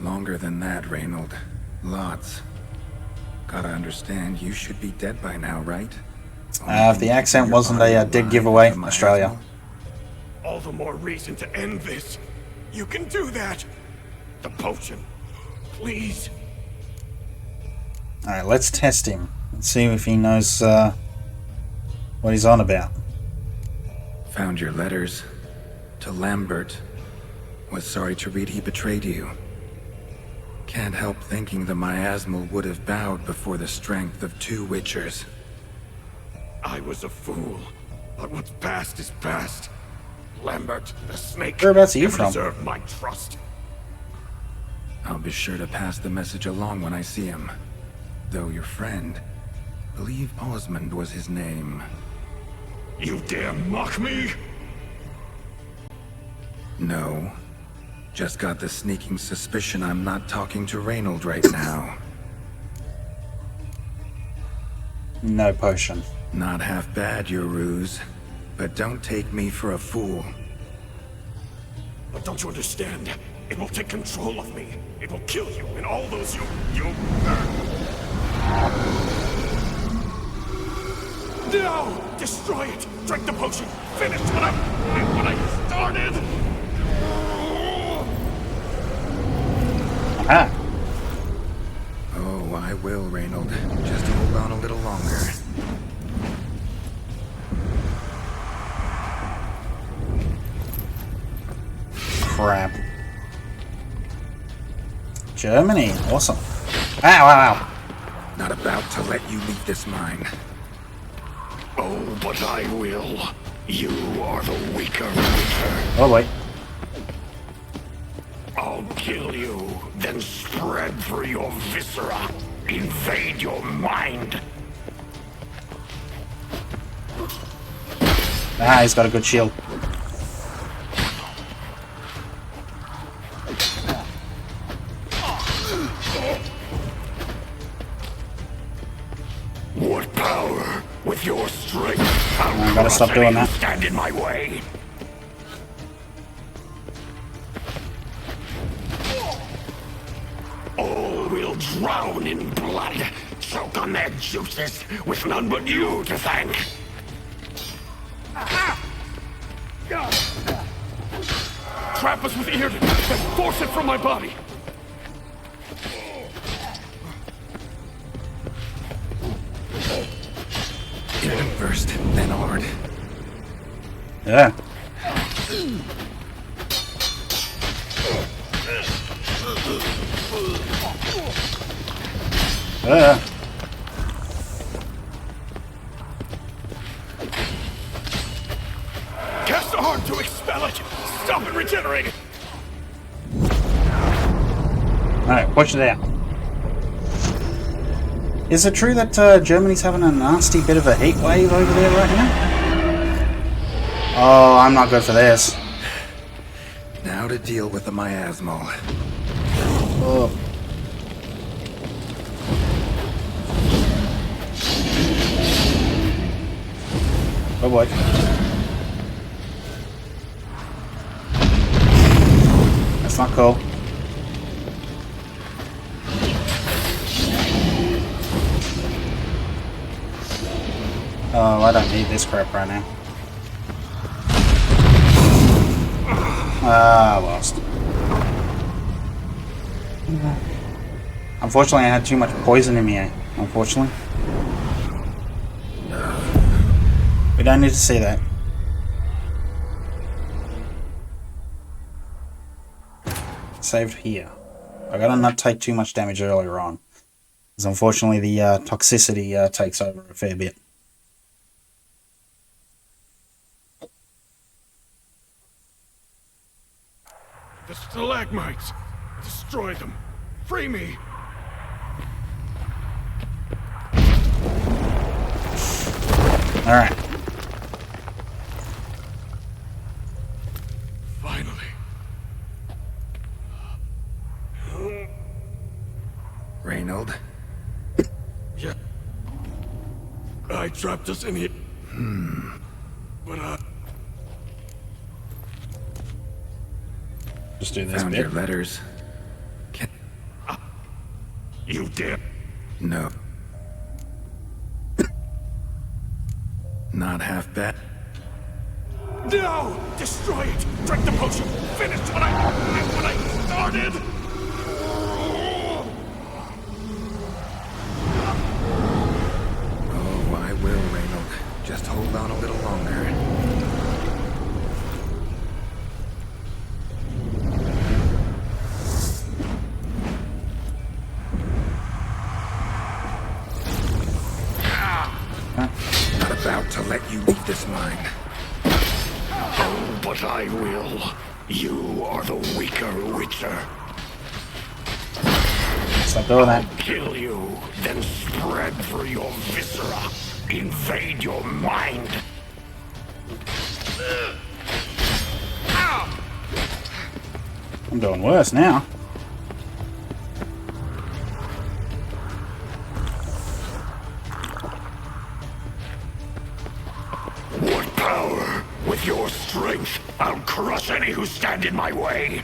Longer than that, Reynold. Lots. Gotta understand, you should be dead by now, right? If the accent wasn't a dead giveaway, Australia. All the more reason to end this. You can do that. The potion. Please. Alright, let's test him. Let's see if he knows what he's on about. Found your letters. To Lambert. Was sorry to read he betrayed you. Can't help thinking the miasmal would have bowed before the strength of two Witchers. I was a fool. But what's past is past. Lambert, the snake, Whereabouts are you never from? deserved my trust. I'll be sure to pass the message along when I see him. Though your friend, believe Osmond was his name. You dare mock me? No. Just got the sneaking suspicion I'm not talking to Reynold right now. No potion. Not half bad, your ruse. But don't take me for a fool. But don't you understand? It will take control of me. It will kill you and all those you... No! Destroy it! Drink the potion! Finish what I started! Ah, Oh, I will, Reynold. Just hold on a little longer. crap. Germany, awesome. Ow, ow, ow. Not about to let you leave this mine. Oh, but I will. You are the weaker Witcher. Oh, wait. I'll kill you, then spread through your viscera. Invade your mind. Ah, he's got a good shield. What power? With your strength, how gotta stop doing that. stand in my way? All will drown in blood. choke on their juices with none but you to thank. Trap us with Earden, then force it from my body. Earden first, then hard. Yeah. Yeah. Cast a heart to expel it. Stop it regenerating. Alright, push it out. Is it true that Germany's having a nasty bit of a heat wave over there right now? Oh, I'm not good for this. Now to deal with the miasmal. Oh. Oh boy. That's not cool. Oh, I don't need this crap right now. Ah, lost. Unfortunately, I had too much poison in me, unfortunately. We don't need to see that. Saved here. I gotta not take too much damage earlier on. Because unfortunately the toxicity takes over a fair bit. The stalagmites. Destroy them. Free me. Alright. Finally. Reynold? Yeah. I trapped us in here. But Just do this Found bit. your letters. you did. No. Not half bad. No! Destroy it! Drink the potion! Finish what I started! Oh, I will, Reynold. Just hold on a little longer. Not about to let you leave this mine. Oh, but I will. You are the weaker Witcher. Stop doing that. Kill you, then spread through your viscera. Invade your mind. I'm doing worse now. What power? With your strength, I'll crush any who stand in my way.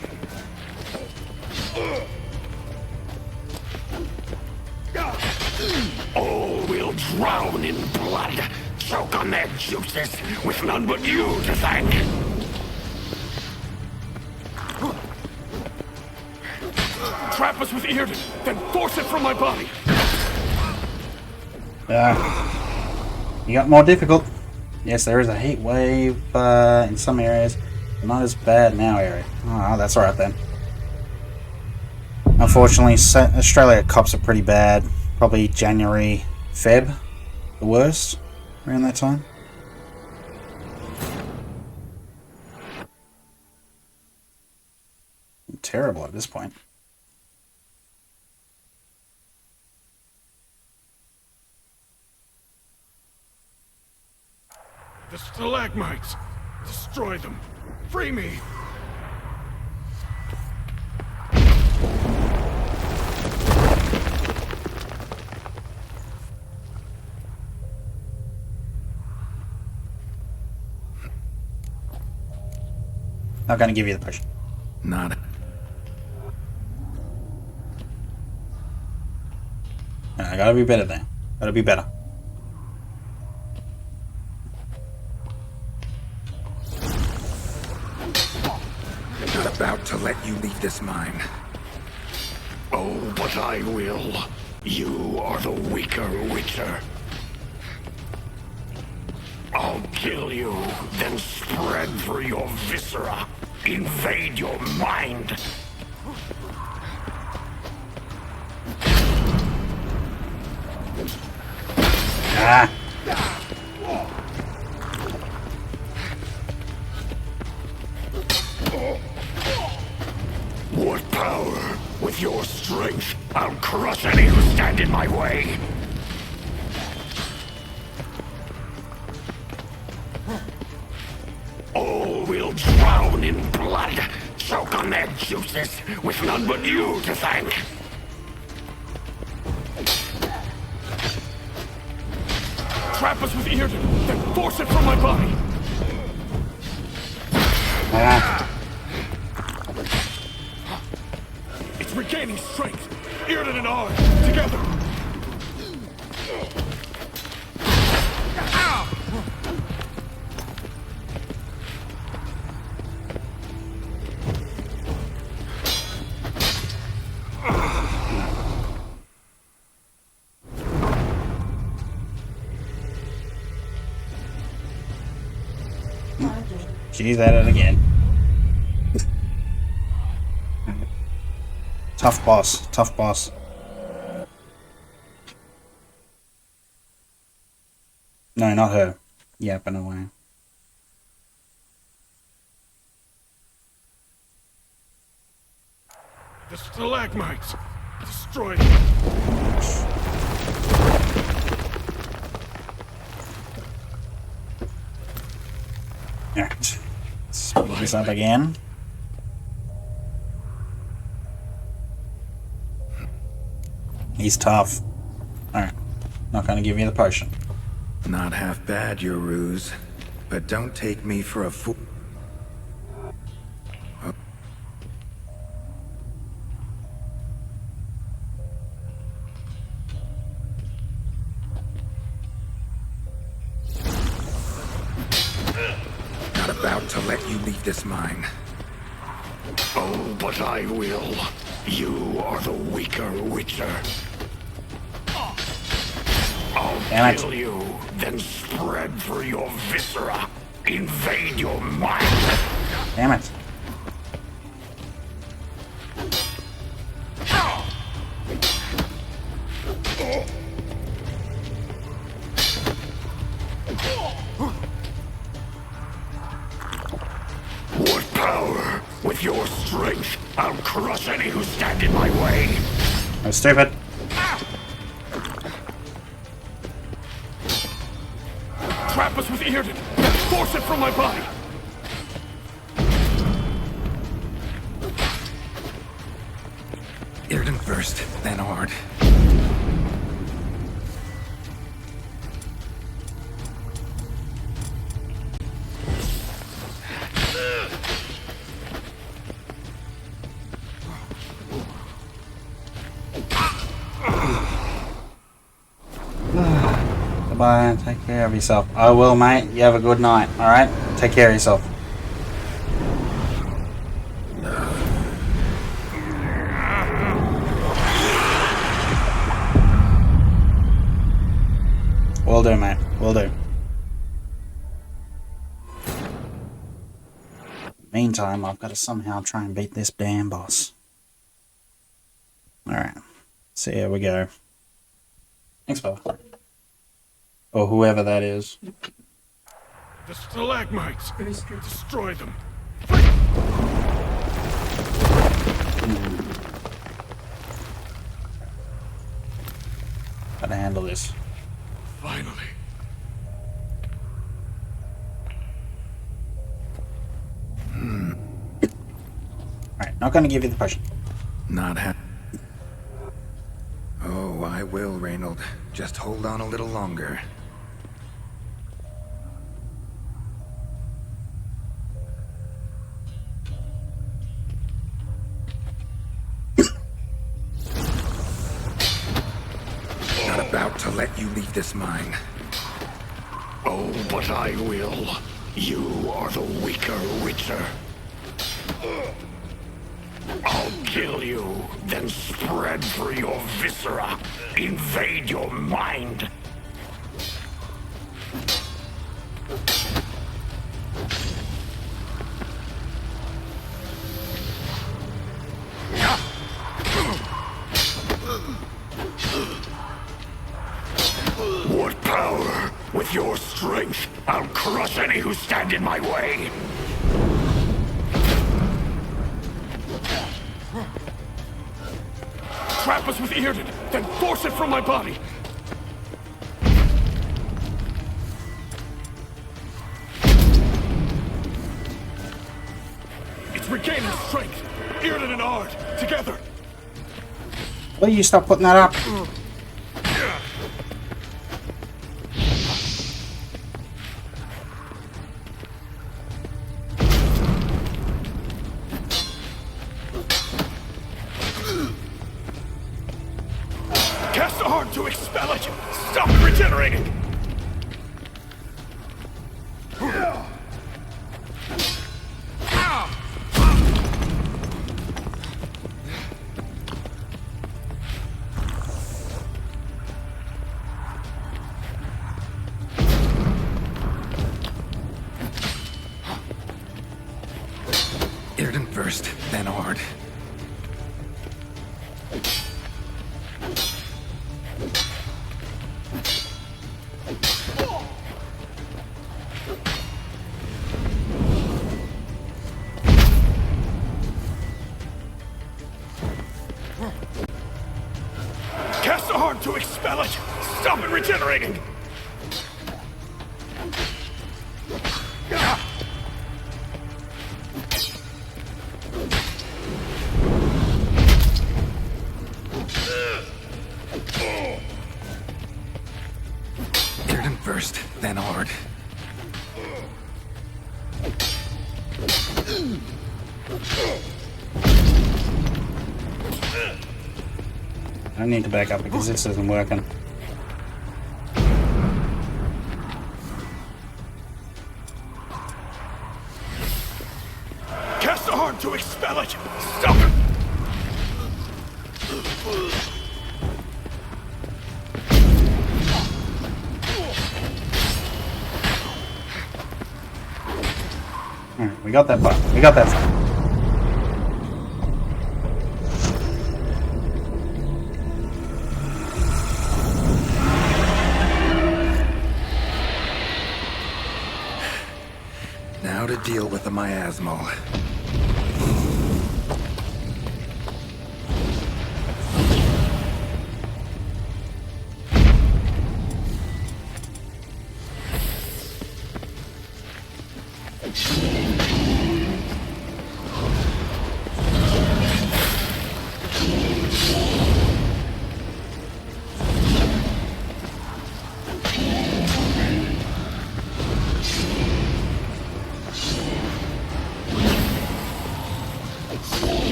All will drown in blood, choke on their juices, with none but you to thank. Trap us with Earden, then force it from my body. You got more difficult. Yes, there is a heat wave in some areas. Not as bad in our area. Oh, that's alright then. Unfortunately, Australia cops are pretty bad. Probably January, Feb, the worst, around that time. Terrible at this point. The stalagmites. Destroy them. Free me. Not gonna give you the push. Not. gotta be better there. Gotta be better. Not about to let you leave this mine. Oh, but I will. You are the weaker Witcher. I'll kill you, then spread through your viscera. Invade your mind. Ah! What power? With your strength, I'll crush any who stand in my way. All will drown in blood, choke on their juices, with none but you to thank. Trap us with Earden, then force it from my body. Ah! It's regaining strength. Earden and I, together. She's at it again. Tough boss. Tough boss. No, not her. Yapping away. The stalagmites. Destroy them. Alright. Speed this up again. He's tough. Alright. Not gonna give you the potion. Not half bad, your ruse. But don't take me for a fool. Not about to let you leave this mine. Oh, but I will. You are the weaker Witcher. Damn I'll it. kill you, then spread through your viscera. Invade your mind. Damn it. What power? With your strength, I'll crush any who stand in my way. I'm stupid. Trap us with Earden, then force it from my body. Irden first, then Ard. Goodbye. Take care of yourself. I will, mate. You have a good night. Alright? Take care of yourself. Will do, mate. Will do. Meantime, I've got to somehow try and beat this damn boss. Alright. So here we go. Thanks, Bubba. Or whoever that is. The stalagmites. Destroy them. Gotta handle this. Finally. Alright, not gonna give you the potion. Not ha- Oh, I will, Reynold. Just hold on a little longer. Not leave this mine. Oh, but I will. You are the weaker Witcher. I'll kill you, then spread through your viscera. Invade your mind. What power? With your strength, I'll crush any who stand in my way. Trap us with Yrden, then force it from my body. It's regaining strength. Yrden and Ard, together. Will you stop putting that up? Cast Ard to expel it. Stop it regenerating. Yrden first, then Ard. Cast Ard to expel it. Stop it regenerating. Yrden first, then Ard. I need to back up because this isn't working. Cast Ard to expel it. Stop it. Alright, we got that part. We got that side. Now to deal with the miasmal.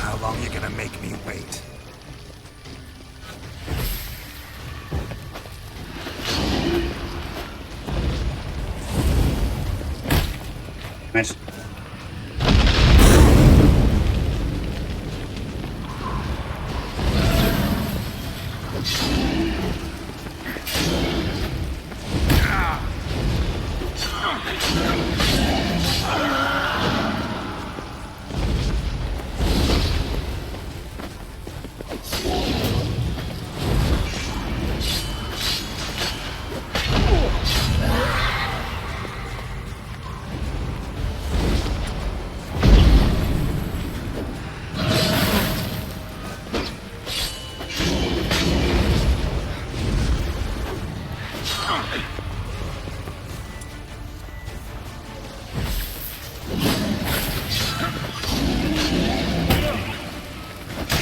How long you gonna make me wait? Nice.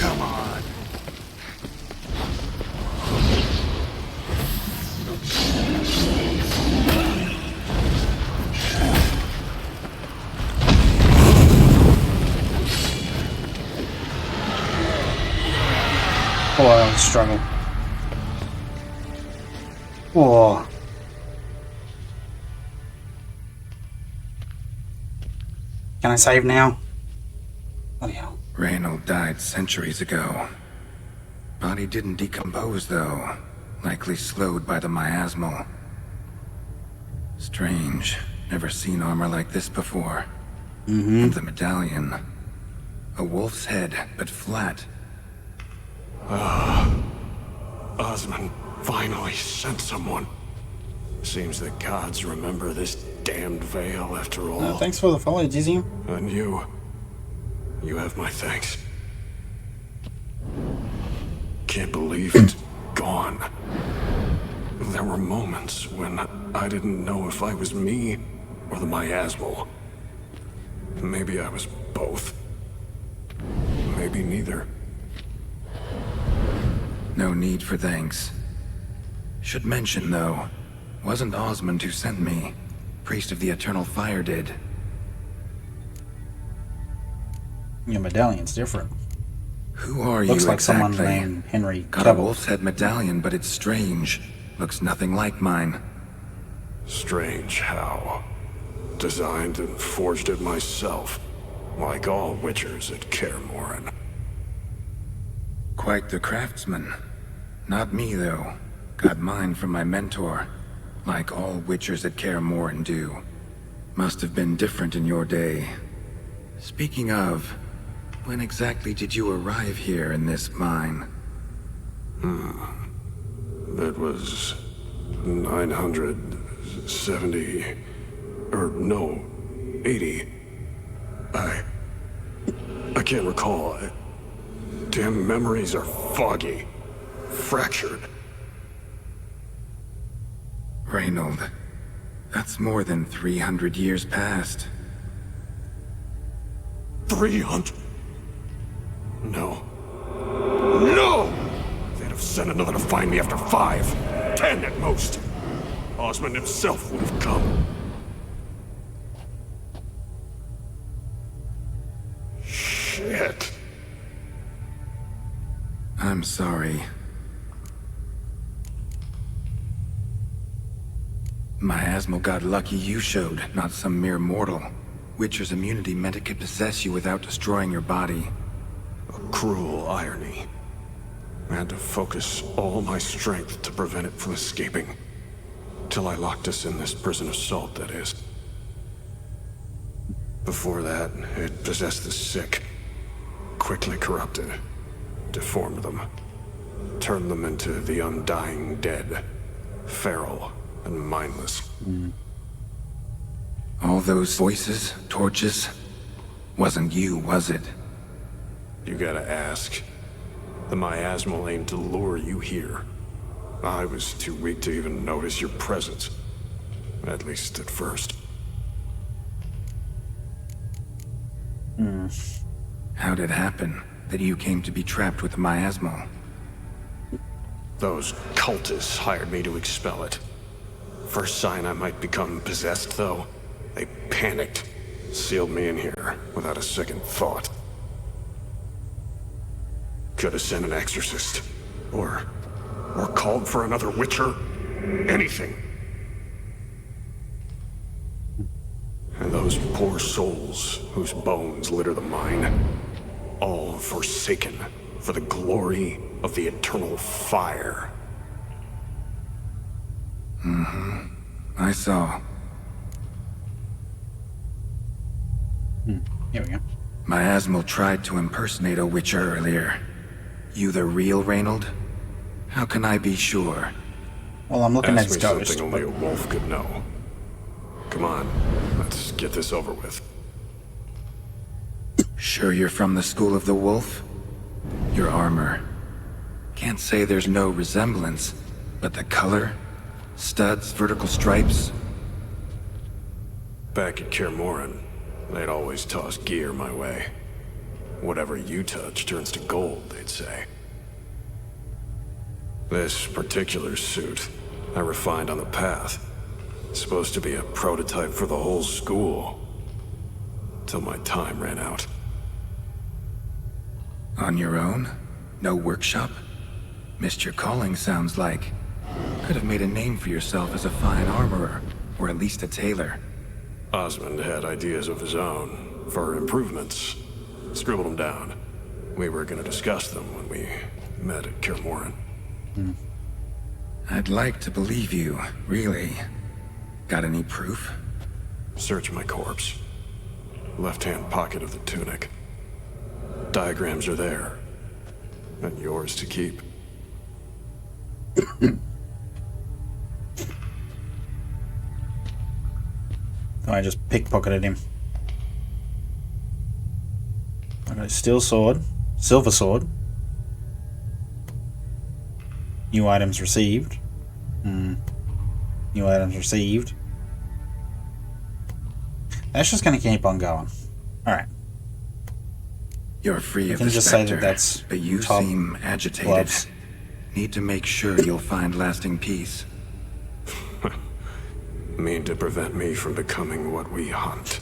Come on. struggle. Whoa. Can I save now? Bloody hell. Reynold died centuries ago. Body didn't decompose, though. Likely slowed by the miasmal. Strange. Never seen armor like this before. And the medallion. A wolf's head, but flat. Osmond finally sent someone. Seems the gods remember this damned veil after all. Thanks for the follow, Dizzy. And you have my thanks. Can't believe it's gone. There were moments when I didn't know if I was me or the miasmal. Maybe I was both. Maybe neither. No need for thanks. Should mention, though, wasn't Osmond who sent me. Priest of the Eternal Fire did. Your medallion's different. Who are you Looks like exactly? someone named Henry Got a Cavill. wolf's head medallion, but it's strange. Looks nothing like mine. Strange how. Designed and forged it myself, like all witchers at Kaer Morhen. Quite the craftsman. Not me, though. Got mine from my mentor, like all witchers at Kaer Morhen do. Must have been different in your day. Speaking of, when exactly did you arrive here in this mine? It was 970, or no, 80. I can't recall. Damn memories are foggy, fractured. Reynold, that's more than 300 years past. 300? No. No! They'd have sent another to find me after 5, 10 at most. Osmond himself would have come. Shit. I'm sorry. Miasmal got lucky you showed, not some mere mortal. Witcher's immunity meant it could possess you without destroying your body. A cruel irony. I had to focus all my strength to prevent it from escaping. Till I locked us in this prison of salt, that is. Before that, it possessed the sick. Quickly corrupted. Deformed them. Turned them into the undying dead. Feral and mindless. All those voices, torches, wasn't you, was it? You gotta ask. The miasmal aimed to lure you here. I was too weak to even notice your presence. At least at first. How'd it happen that you came to be trapped with the miasmal? Those cultists hired me to expel it. First sign I might become possessed, though, they panicked. Sealed me in here without a second thought. Could have sent an exorcist. Or called for another witcher. Anything. And those poor souls whose bones litter the mine. All forsaken for the glory of the eternal fire. I saw. Here we go. Miasmal tried to impersonate a witcher earlier. You the real Reynold? How can I be sure? Well, I'm looking at Ask his me ghost. something only a wolf could know. Come on, let's get this over with. Sure you're from the School of the Wolf? Your armor. Can't say there's no resemblance, but the color? Studs, vertical stripes? Back at Kaer Morhen, they'd always toss gear my way. Whatever you touch turns to gold, they'd say. This particular suit, I refined on the path. Supposed to be a prototype for the whole school. Till my time ran out. On your own? No workshop? Missed your calling, sounds like. Could have made a name for yourself as a fine armorer, or at least a tailor. Osmond had ideas of his own for improvements. Scribbled them down. We were going to discuss them when we met at Kirmoran. I'd like to believe you, really. Got any proof? Search my corpse. Left-hand pocket of the tunic. Diagrams are there. And yours to keep. I just pickpocketed him. I got a steel sword, silver sword. New items received. New items received. That's just gonna keep on going. Alright. You're free of can the just say that specter, that's but you top seem agitated. gloves. Need to make sure you'll find lasting peace. Mean to prevent me from becoming what we hunt.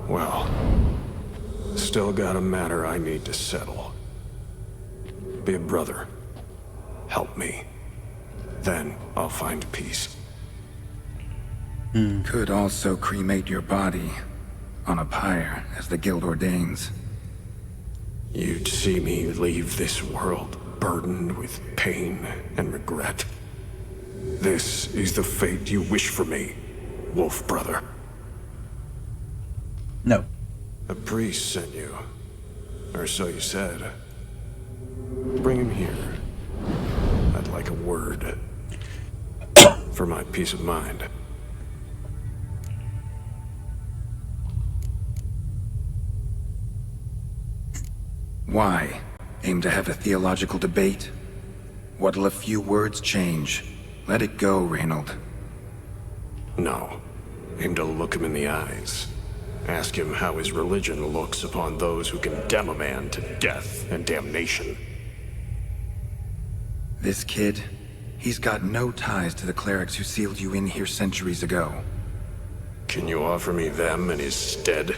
Well, still got a matter I need to settle. Be a brother. Help me. Then I'll find peace. Could also cremate your body on a pyre, as the guild ordains. You'd see me leave this world burdened with pain and regret. This is the fate you wish for me, Wolf Brother. No. A priest sent you. Or so you said. Bring him here. I'd like a word. For my peace of mind. Why? Aim to have a theological debate? What'll a few words change? Let it go, Reynold. No. Aim to look him in the eyes. Ask him how his religion looks upon those who condemn a man to death and damnation. This kid, he's got no ties to the clerics who sealed you in here centuries ago. Can you offer me them in his stead?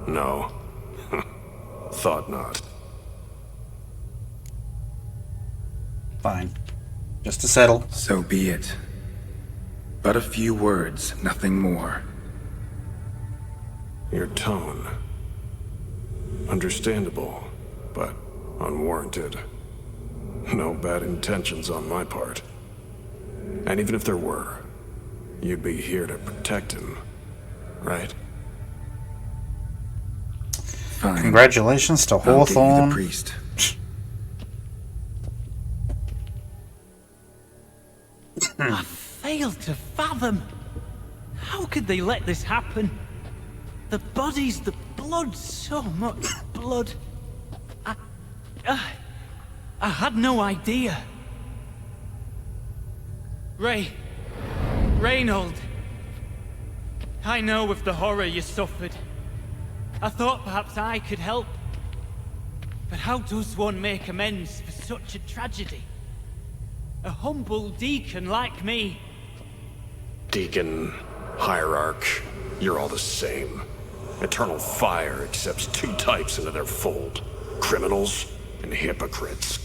No. Thought not. Fine. Just to settle. So be it. But a few words, nothing more. Your tone. Understandable, but unwarranted. No bad intentions on my part. And even if there were, you'd be here to protect him, right? Fine. Congratulations to I'll get you Hawthorne. the priest. I fail to fathom. How could they let this happen? The bodies, the blood, so much blood. I had no idea. Reynold. I know of the horror you suffered. I thought perhaps I could help. But how does one make amends for such a tragedy? A humble deacon like me. Deacon, hierarch, you're all the same. Eternal Fire accepts two types into their fold. Criminals and hypocrites.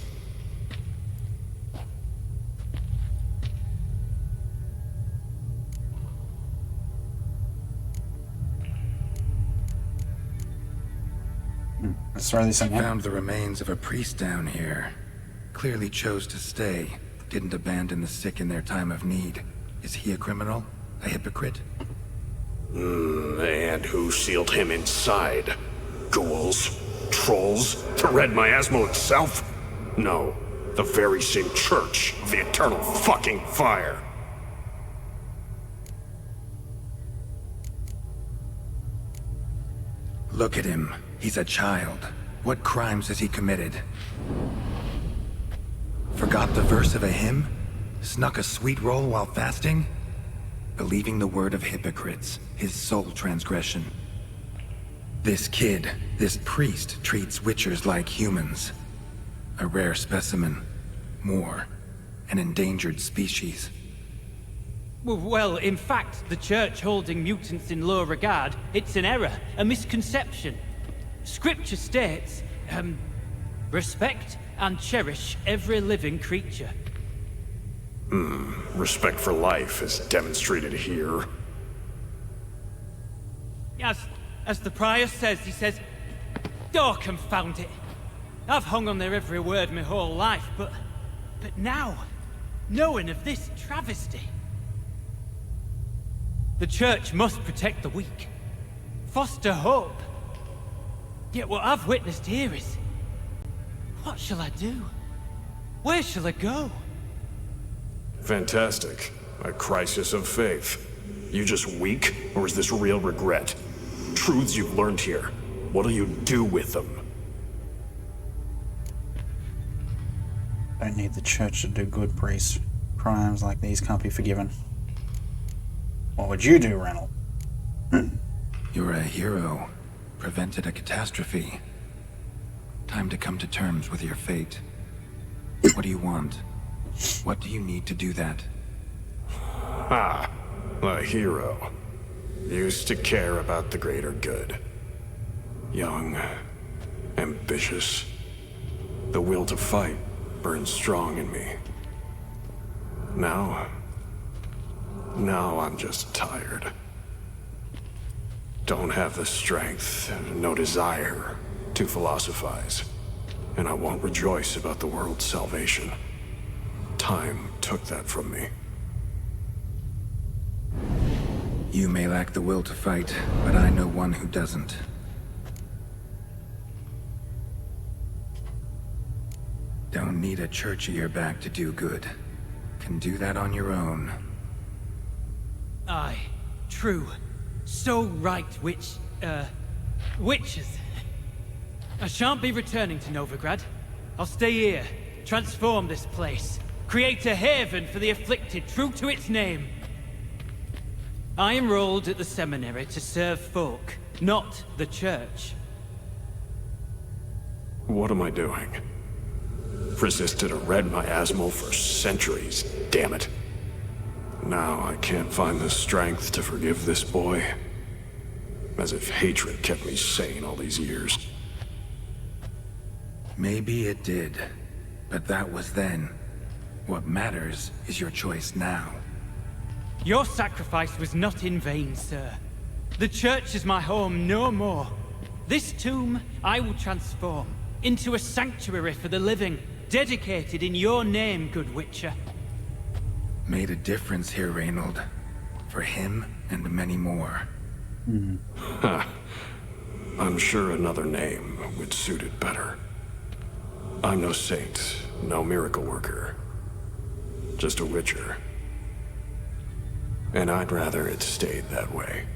Let's try this again. Found the remains of a priest down here. Clearly chose to stay. Didn't abandon the sick in their time of need. Is he a criminal? A hypocrite? And who sealed him inside? Ghouls? Trolls? The Red Miasmo itself? No, the very same Church of the Eternal fucking Fire. Look at him. He's a child. What crimes has he committed? Forgot the verse of a hymn? Snuck a sweet roll while fasting? Believing the word of hypocrites, his sole transgression. This kid, this priest, treats witchers like humans. A rare specimen. More. An endangered species. Well, in fact, the Church holding mutants in low regard, it's an error, a misconception. Scripture states, Respect and cherish every living creature. Respect for life is demonstrated here. As the prior says, he says, "Oh, confound it. I've hung on their every word my whole life, but now, knowing of this travesty, the church must protect the weak, foster hope. Yet what I've witnessed here is, what shall I do? Where shall I go?" Fantastic. A crisis of faith. You just weak, or is this real regret? Truths you've learned here. What'll you do with them? Don't need the church to do good, priest. Crimes like these can't be forgiven. What would you do, Reynold? You're a hero. Prevented a catastrophe. Time to come to terms with your fate. What do you want? What do you need to do that? Ha! A hero. Used to care about the greater good. Young. Ambitious. The will to fight burns strong in me. Now I'm just tired. Don't have the strength, no desire to philosophize. And I won't rejoice about the world's salvation. Time took that from me. You may lack the will to fight, but I know one who doesn't. Don't need a church at your back to do good. Can do that on your own. Aye, true. So right, witches. I shan't be returning to Novigrad. I'll stay here, transform this place, create a haven for the afflicted, true to its name. I enrolled at the seminary to serve folk, not the church. What am I doing? Resisted a red miasmal for centuries, damn it. Now I can't find the strength to forgive this boy. As if hatred kept me sane all these years. Maybe it did, but that was then. What matters is your choice now. Your sacrifice was not in vain, sir. The church is my home no more. This tomb I will transform into a sanctuary for the living, dedicated in your name, good Witcher. Made a difference here, Reynold. For him and many more. I'm sure another name would suit it better. I'm no saint, no miracle worker. Just a Witcher. And I'd rather it stayed that way.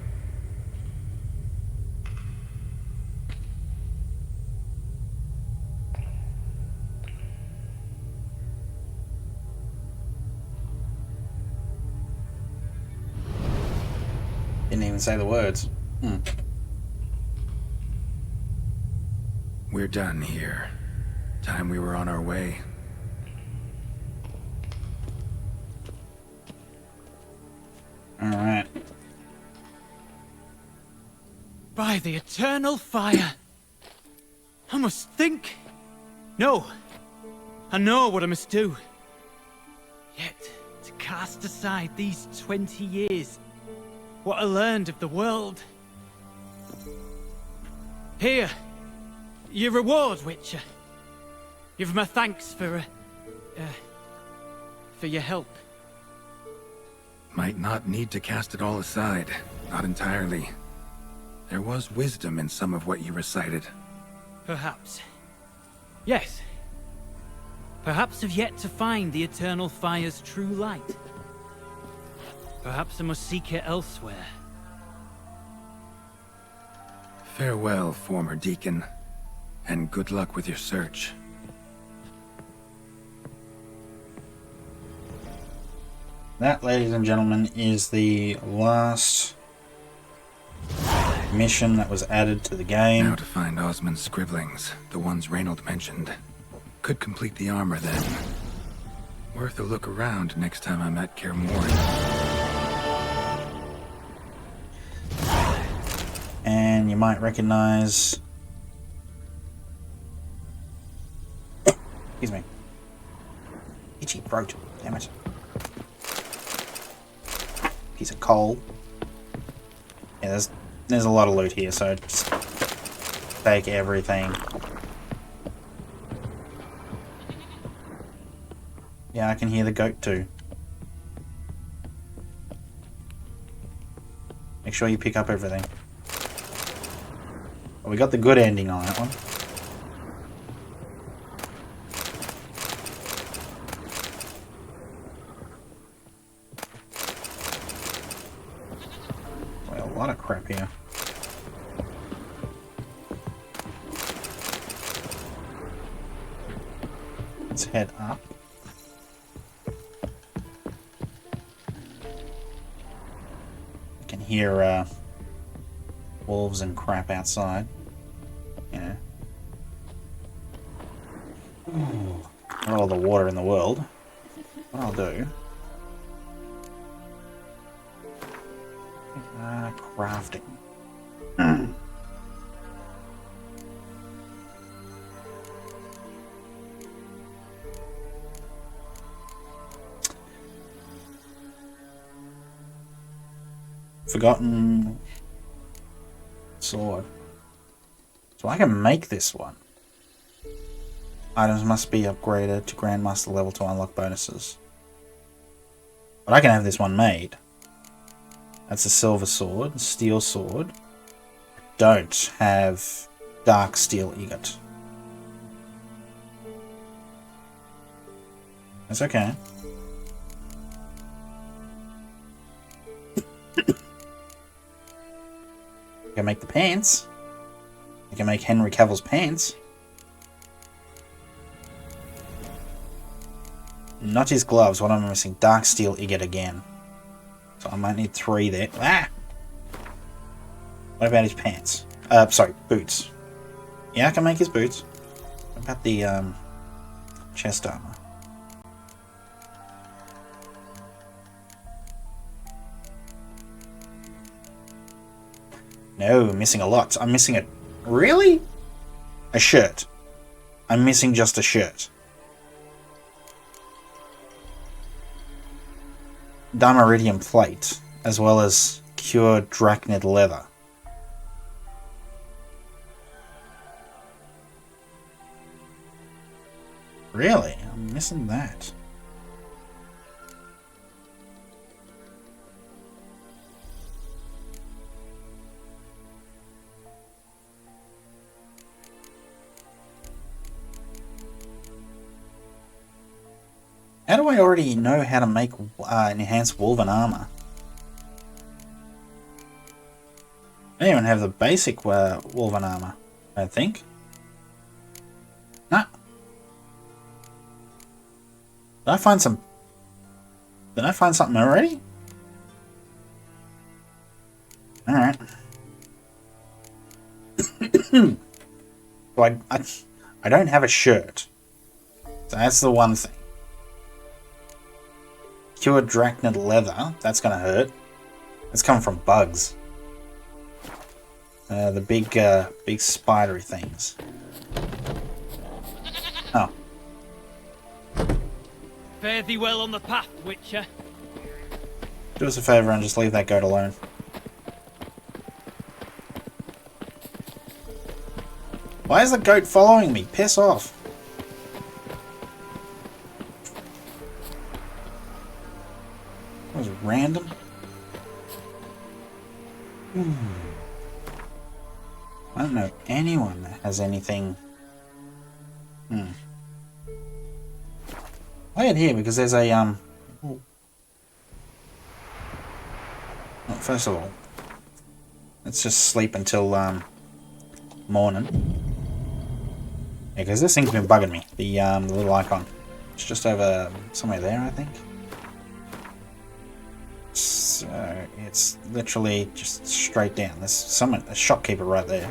Didn't even say the words. We're done here. Time we were on our way. Alright. By the eternal fire. I must think. No. I know what I must do. Yet, to cast aside these 20 years, what I learned of the world. Here, your reward, Witcher. You've my thanks for your help. Might not need to cast it all aside. Not entirely. There was wisdom in some of what you recited. Perhaps. Yes. Perhaps I've yet to find the eternal fire's true light. Perhaps I must seek it elsewhere. Farewell, former deacon. And good luck with your search. That, ladies and gentlemen, is the last mission that was added to the game. Now to find Osmond's scribblings, the ones Reynold mentioned. Could complete the armor then. Worth a look around next time I'm at Kaer Morhen. And you might recognize Excuse me. Itchy throat. Damn it. Piece of coal. Yeah, there's a lot of loot here, so just take everything. Yeah, I can hear the goat too. Make sure you pick up everything. Well, we got the good ending on that one. Well, a lot of crap here. Let's head up. You can hear wolves and crap outside. Yeah. Not all the water in the world. What I'll do... crafting. Forgotten sword. So I can make this one. Items must be upgraded to Grandmaster level to unlock bonuses. But I can have this one made. That's a silver sword, steel sword. Don't have dark steel ingot. That's okay. I can make the pants. I can make Henry Cavill's pants. Not his gloves. What am I missing? Dark steel ingot again. So I might need 3 there. Ah! What about his pants? Sorry, boots. Yeah, I can make his boots. What about the chest armor? No, I'm missing a lot. I'm missing a... Really? A shirt. I'm missing just a shirt. Damaridium plate, as well as cured drachnid leather. Really? I'm missing that. How do I already know how to make enhanced woven armor? I don't even have the basic woven armor, I think. Nah. Did I find some... Did I find something already? Alright. So I don't have a shirt. So that's the one thing. Cured drachnid leather. That's gonna hurt. It's coming from bugs. The big spidery things. Oh. Fare thee well on the path, Witcher. Do us a favour and just leave that goat alone. Why is the goat following me? Piss off. That was random. I don't know anyone that has anything. Play it here because there's a well, first of all, let's just sleep until morning. Yeah, because this thing's been bugging me. The little icon. It's just over somewhere there, I think. So it's literally just straight down. There's a shopkeeper right there.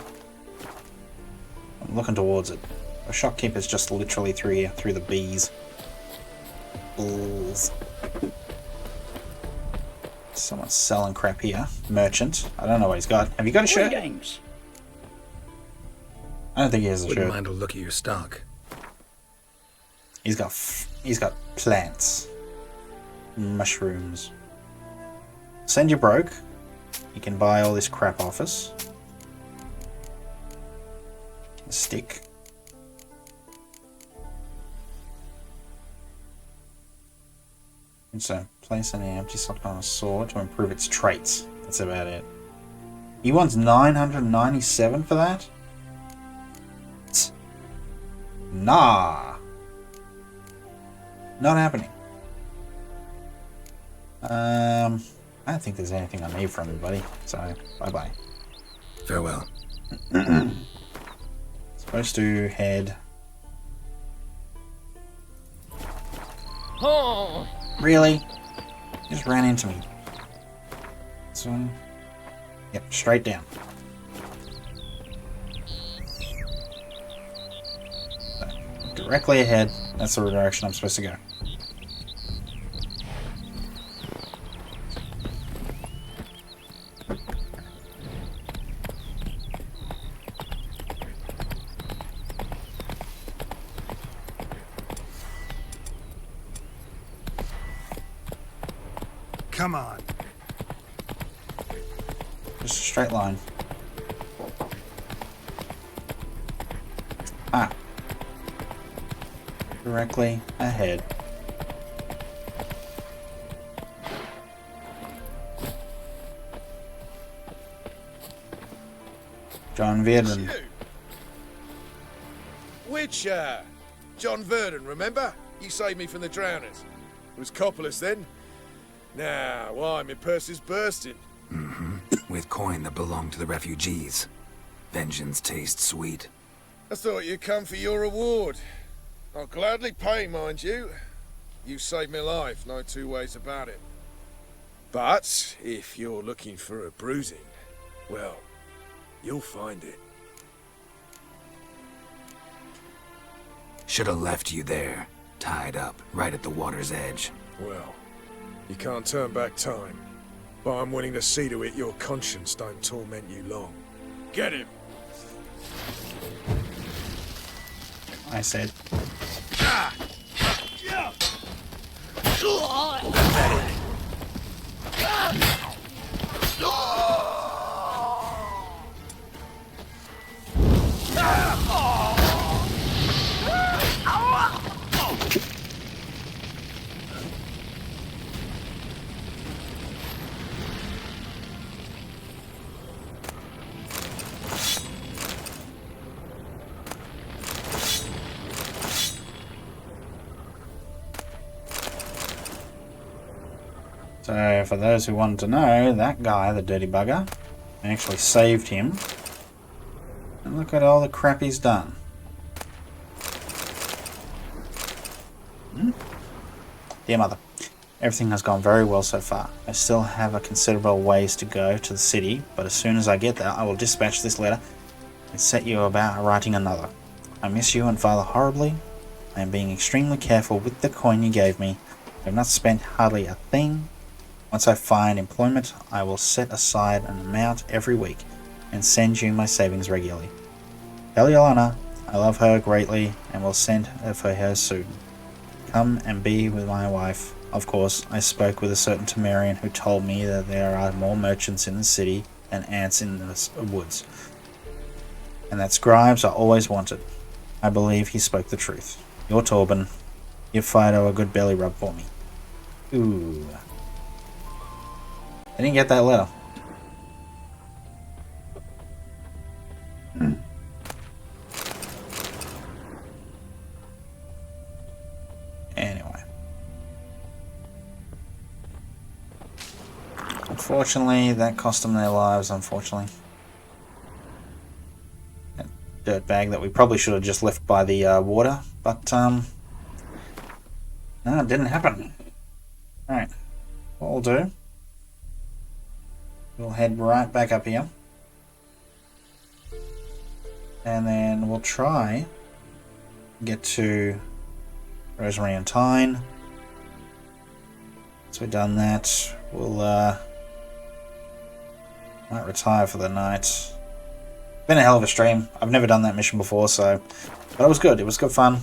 I'm looking towards it. The shopkeeper's just literally through here, through the bees. Bulls. Someone's selling crap here. Merchant. I don't know what he's got. Have you got a shirt? Games. I don't think he has a Wouldn't shirt. mind a look at your stock. He's got plants. Mushrooms. Send you broke. You can buy all this crap off us. A stick. And so, place an empty slot on a sword to improve its traits. That's about it. He wants 997 for that? Nah. Not happening. I don't think there's anything I need from you, buddy. So, bye-bye. Farewell. Supposed to head... Oh. Really? You just ran into me. So... Yep, straight down. So, directly ahead. That's the direction I'm supposed to go. Come on. Just a straight line. Ah. Directly ahead. John Verdon. You. Which, John Verdon, remember? You saved me from the drowners. It was Coppola's then. Now, why, my purse is bursting. With coin that belonged to the refugees. Vengeance tastes sweet. I thought you'd come for your reward. I'll gladly pay, mind you. You saved my life, no two ways about it. But, if you're looking for a bruising, well, you'll find it. Should have left you there, tied up, right at the water's edge. Well, you can't turn back time. But I'm willing to see to it your conscience don't torment you long. Get him! I said. So, for those who wanted to know, that guy, the dirty bugger, actually saved him. And look at all the crap he's done. Dear Mother, everything has gone very well so far. I still have a considerable ways to go to the city, but as soon as I get there, I will dispatch this letter and set you about writing another. I miss you and Father horribly. I am being extremely careful with the coin you gave me. I have not spent hardly a thing. Once I find employment, I will set aside an amount every week and send you my savings regularly. Tell Yolana I love her greatly and will send her for her soon. Come and be with my wife. Of course, I spoke with a certain Temerian who told me that there are more merchants in the city than ants in the woods, and that scribes are always wanted. I believe he spoke the truth. Your Torben. Give Fido a good belly rub for me. Ooh. I didn't get that letter. Anyway. Unfortunately, that cost them their lives, unfortunately. That dirtbag that we probably should have just left by the water, but, no, it didn't happen. Alright. What we'll do, we'll head right back up here. And then we'll try get to Rosemary and Tyne. Once we've done that, we'll might retire for the night. Been a hell of a stream. I've never done that mission before, so but it was good. It was good fun.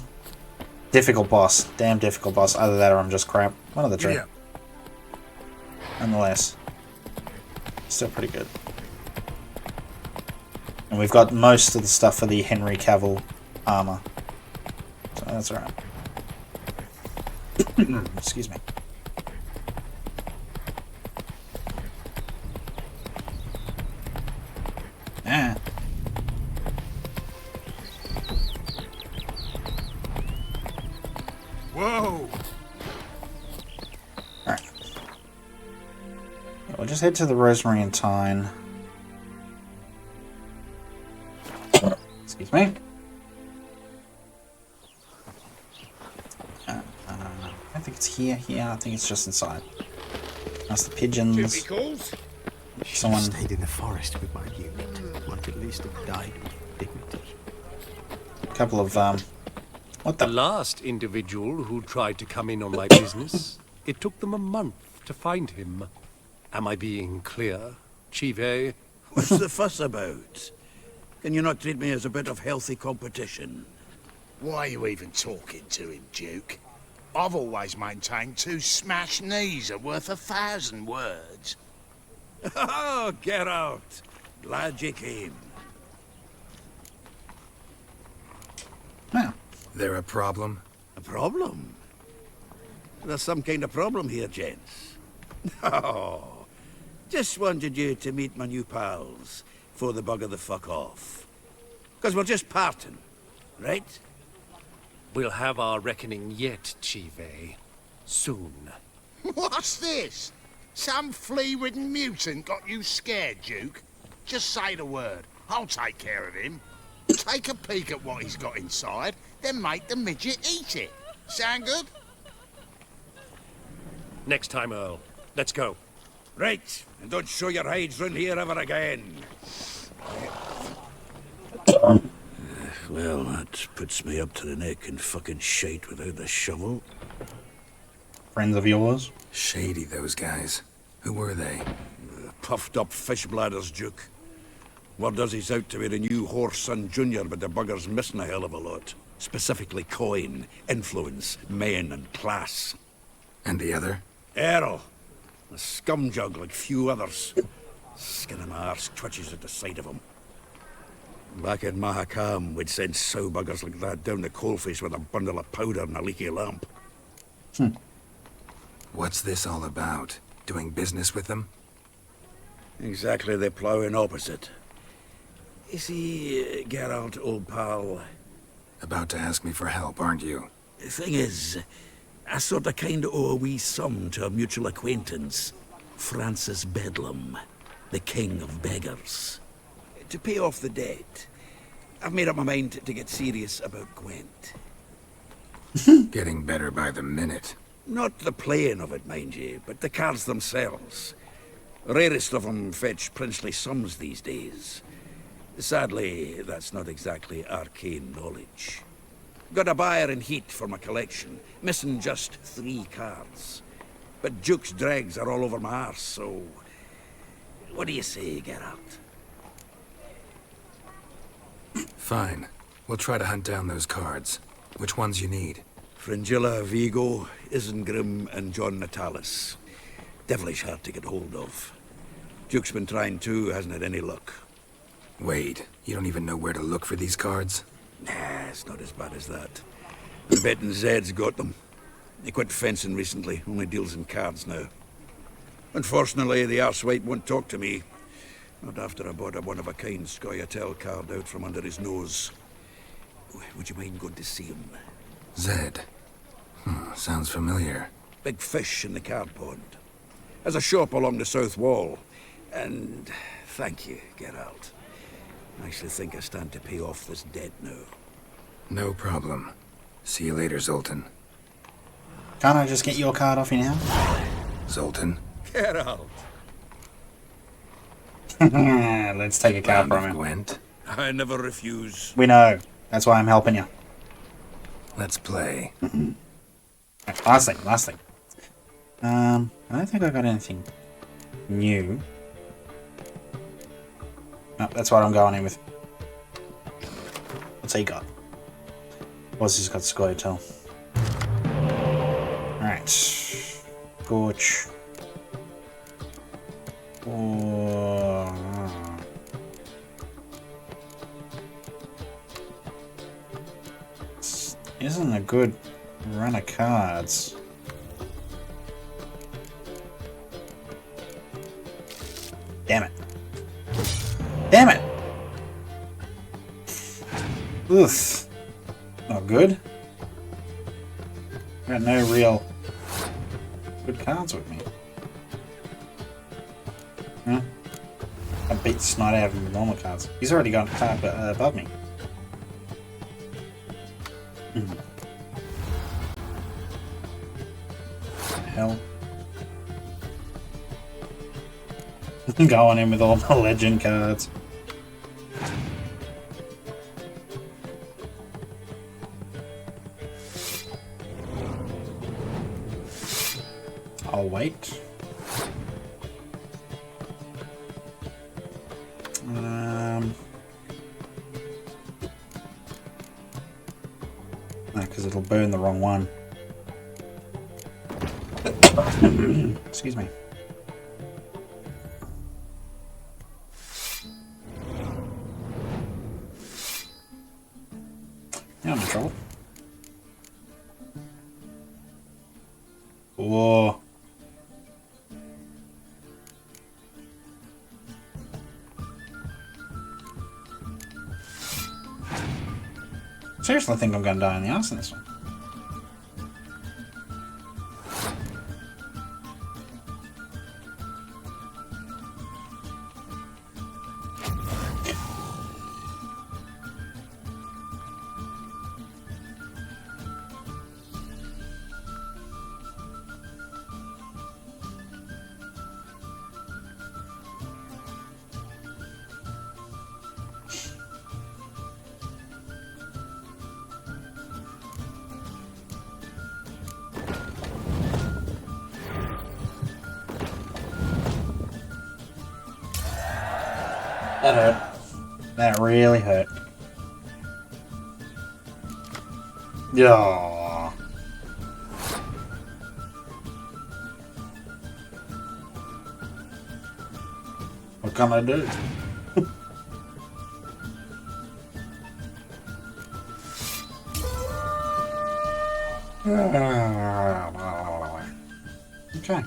Difficult boss. Damn difficult boss. Either that or I'm just crap. One of the two. Yeah. Nonetheless. Still pretty good. And we've got most of the stuff for the Henry Cavill armor. So that's alright. Excuse me. Ah. Whoa! Alright. We'll just head to the Rosemary and Thyme. Excuse me. I think it's here. Yeah, I think it's just inside. That's the pigeons. calls? Someone. Stayed in the forest with my unit. One could at least have died with dignity. A couple of what The the? last individual who tried to come in on my business, it took them a month to find him. Am I being clear, Chive? What's the fuss about? Can you not treat me as a bit of healthy competition? Why are you even talking to him, Duke? I've always maintained 2 smashed knees are worth 1,000 words. Oh, get out! Glad you came. Now, There a problem? A problem? There's some kind of problem here, gents. No. Just wanted you to meet my new pals before they bugger the fuck off. Because we're just parting, right? We'll have our reckoning yet, Chive. Soon. What's this? Some flea-ridden mutant got you scared, Duke? Just say the word. I'll take care of him. Take a peek at what he's got inside, then make the midget eat it. Sound good? Next time, Earl. Let's go. Right, and don't show your hides round here ever again. Well, that puts me up to the neck in fucking shite without the shovel. friends of yours. Shady, those guys. Who were they? Puffed up fish bladders, Duke. Word does he's out to be the new horse son junior, but the bugger's missing a hell of a lot. Specifically coin, influence, men, and class. And the other? Errol. A scumjug like few others. Skin of my arse twitches at the sight of him. Back in Mahakam, we'd send sow buggers like that down the coalface with a bundle of powder and a leaky lamp. What's this all about? Doing business with them? Exactly the ploughing opposite. You see, Geralt, old pal, About to ask me for help, aren't you? the thing is, I sort of kind of owe a wee sum to a mutual acquaintance, Francis Bedlam, the king of beggars. To pay off the debt, I've made up my mind to get serious about Gwent. Getting better by the minute. Not the playing of it, mind you, but the cards themselves. Rarest of them fetch princely sums these days. Sadly, that's not exactly arcane knowledge. Got a buyer in heat for my collection, missing just 3 cards. But Duke's dregs are all over my arse, so... What do you say, Geralt? Fine. We'll try to hunt down those cards. Which ones you need? Fringilla, Vigo, Isengrim, and John Natalis. Devilish hard to get hold of. Duke's been trying too, hasn't had any luck. Wait, you don't even know where to look for these cards? Nah, it's not as bad as that. I'm betting Zed's got them. He quit fencing recently, only deals in cards now. Unfortunately, the arsewite won't talk to me. Not after I bought a one-of-a-kind Scoia'tael card out from under his nose. Would you mind going to see him? Zed. Sounds familiar. Big fish in the card pond. Has a shop along the south wall. And thank you, Geralt. I actually think I stand to pay off this debt now. No problem. See you later, Zoltan. Can't I just get your card off you now? Zoltan? Geralt! Let's take a card Round from of him. Gwent. I never refuse. We know. That's why I'm helping you. Let's play. Last thing. I don't think I got anything new. No, that's what I'm going in with. What's he got? What's he's got? Scoia'tael. Alright. Scorch. Or... This isn't a good run of cards. Damn it. Damn it! Oof. Not good. Got no real good cards with me. Huh? I beat Snot out of him with normal cards. He's already got a card above me. Hell. Going in with all the legend cards. I'll wait. No, because it'll burn the wrong one. Excuse me. Yeah, I'm in trouble. Whoa. Seriously, I think I'm going to die in the arse in this one. That hurt. That really hurt. Yeah. What can I do? Okay.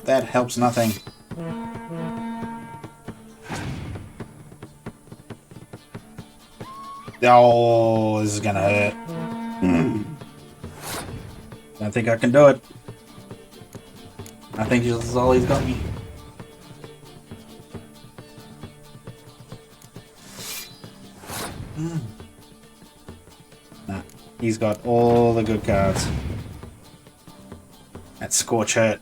That helps nothing. Oh, this is gonna hurt. I think I can do it. I think this is all he's got me. Nah, he's got all the good cards. That Scorch hurt.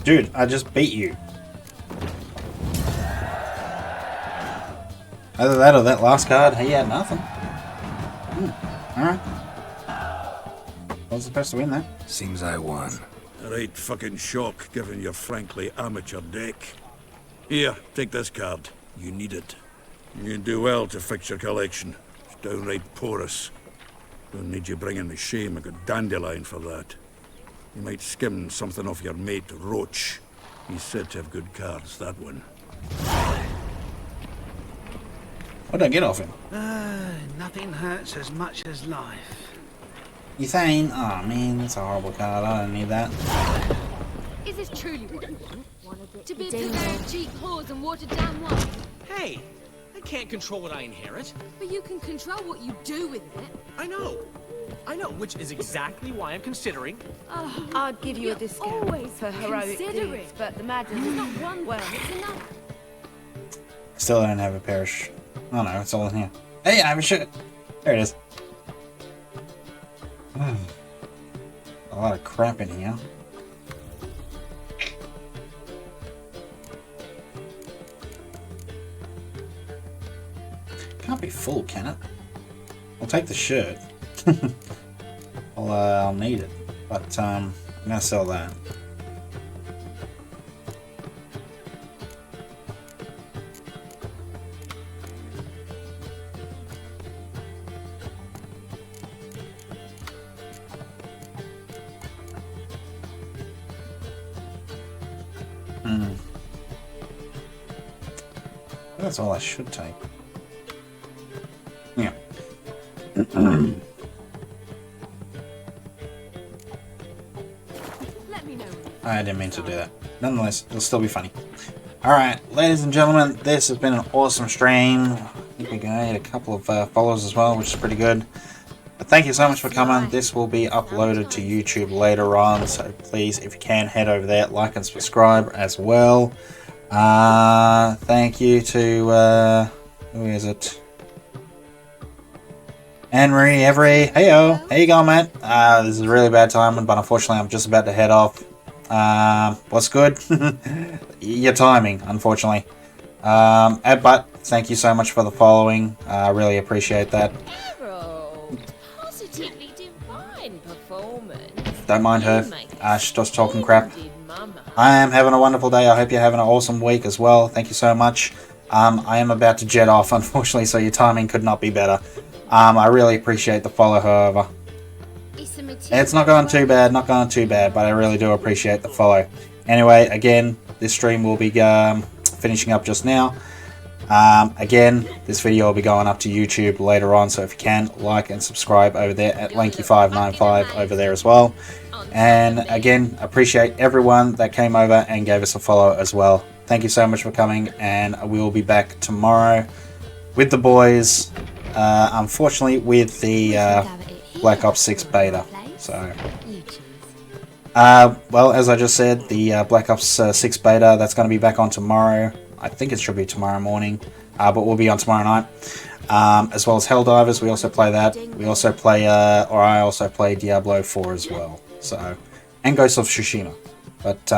Dude, I just beat you. Either that or that last card, he had nothing. Alright. I was supposed to win that. Seems I won. A right fucking shock, given your frankly amateur deck. Here, take this card. You need it. You do well to fix your collection. It's downright porous. Don't need you bringing me shame. I got dandelion for that. You might skim something off your mate, Roach. He's said to have good cards, that one. What did I get off him? Nothing hurts as much as life. Ethane? Oh man, that's a horrible card. I don't need that. Is this truly what you want? To be a purveyor of cheap whores and watered down wine? Hey! I can't control what I inherit. But you can control what you do with it. I know, which is exactly why I'm considering. Oh, I'd give you a discount always for heroic considering. deeds, but the matter It's is not one well, thing, it's another. Still don't have a parish. Oh no, it's all in here. Hey, I have a shit. There it is. A lot of crap in here. Can't be full, can it? I'll take the shirt. I'll need it, but I'm gonna sell that. That's all I should take. Yeah. Let me know. I didn't mean to do that. Nonetheless, it'll still be funny. Alright, ladies and gentlemen, this has been an awesome stream. I think we gained a couple of followers as well, which is pretty good. But thank you so much for coming. This will be uploaded to YouTube later on, so please, if you can, head over there, like and subscribe as well. Thank you to, who is it? Anne-Marie Every. Heyo, how you going, mate? This is a really bad timing, but unfortunately I'm just about to head off. What's good? Your timing, unfortunately. But thank you so much for the following. I really appreciate that. Positively divine performance. Don't mind her. She's just talking crap. I am having a wonderful day. I hope you're having an awesome week as well. Thank you so much. I am about to jet off, unfortunately, so your timing could not be better. I really appreciate the follow, however. It's not going too bad, but I really do appreciate the follow. Anyway, again, this stream will be finishing up just now. Again, this video will be going up to YouTube later on, so if you can, like and subscribe over there at Lanky595 over there as well. And again, appreciate everyone that came over and gave us a follow as well. Thank you so much for coming, and we will be back tomorrow with the boys. Unfortunately, with the Black Ops 6 beta. So, well, as I just said, the Black Ops 6 beta, that's going to be back on tomorrow. I think it should be tomorrow morning, but we'll be on tomorrow night. As well as Helldivers, we also play that. We also play, or I also play Diablo 4 as well. So, and Ghost of Tsushima. But,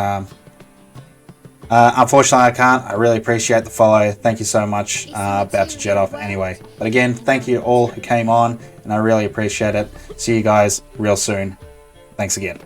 unfortunately I can't. I really appreciate the follow. Thank you so much. About to jet off anyway. But again, thank you all who came on, and I really appreciate it. See you guys real soon. Thanks again.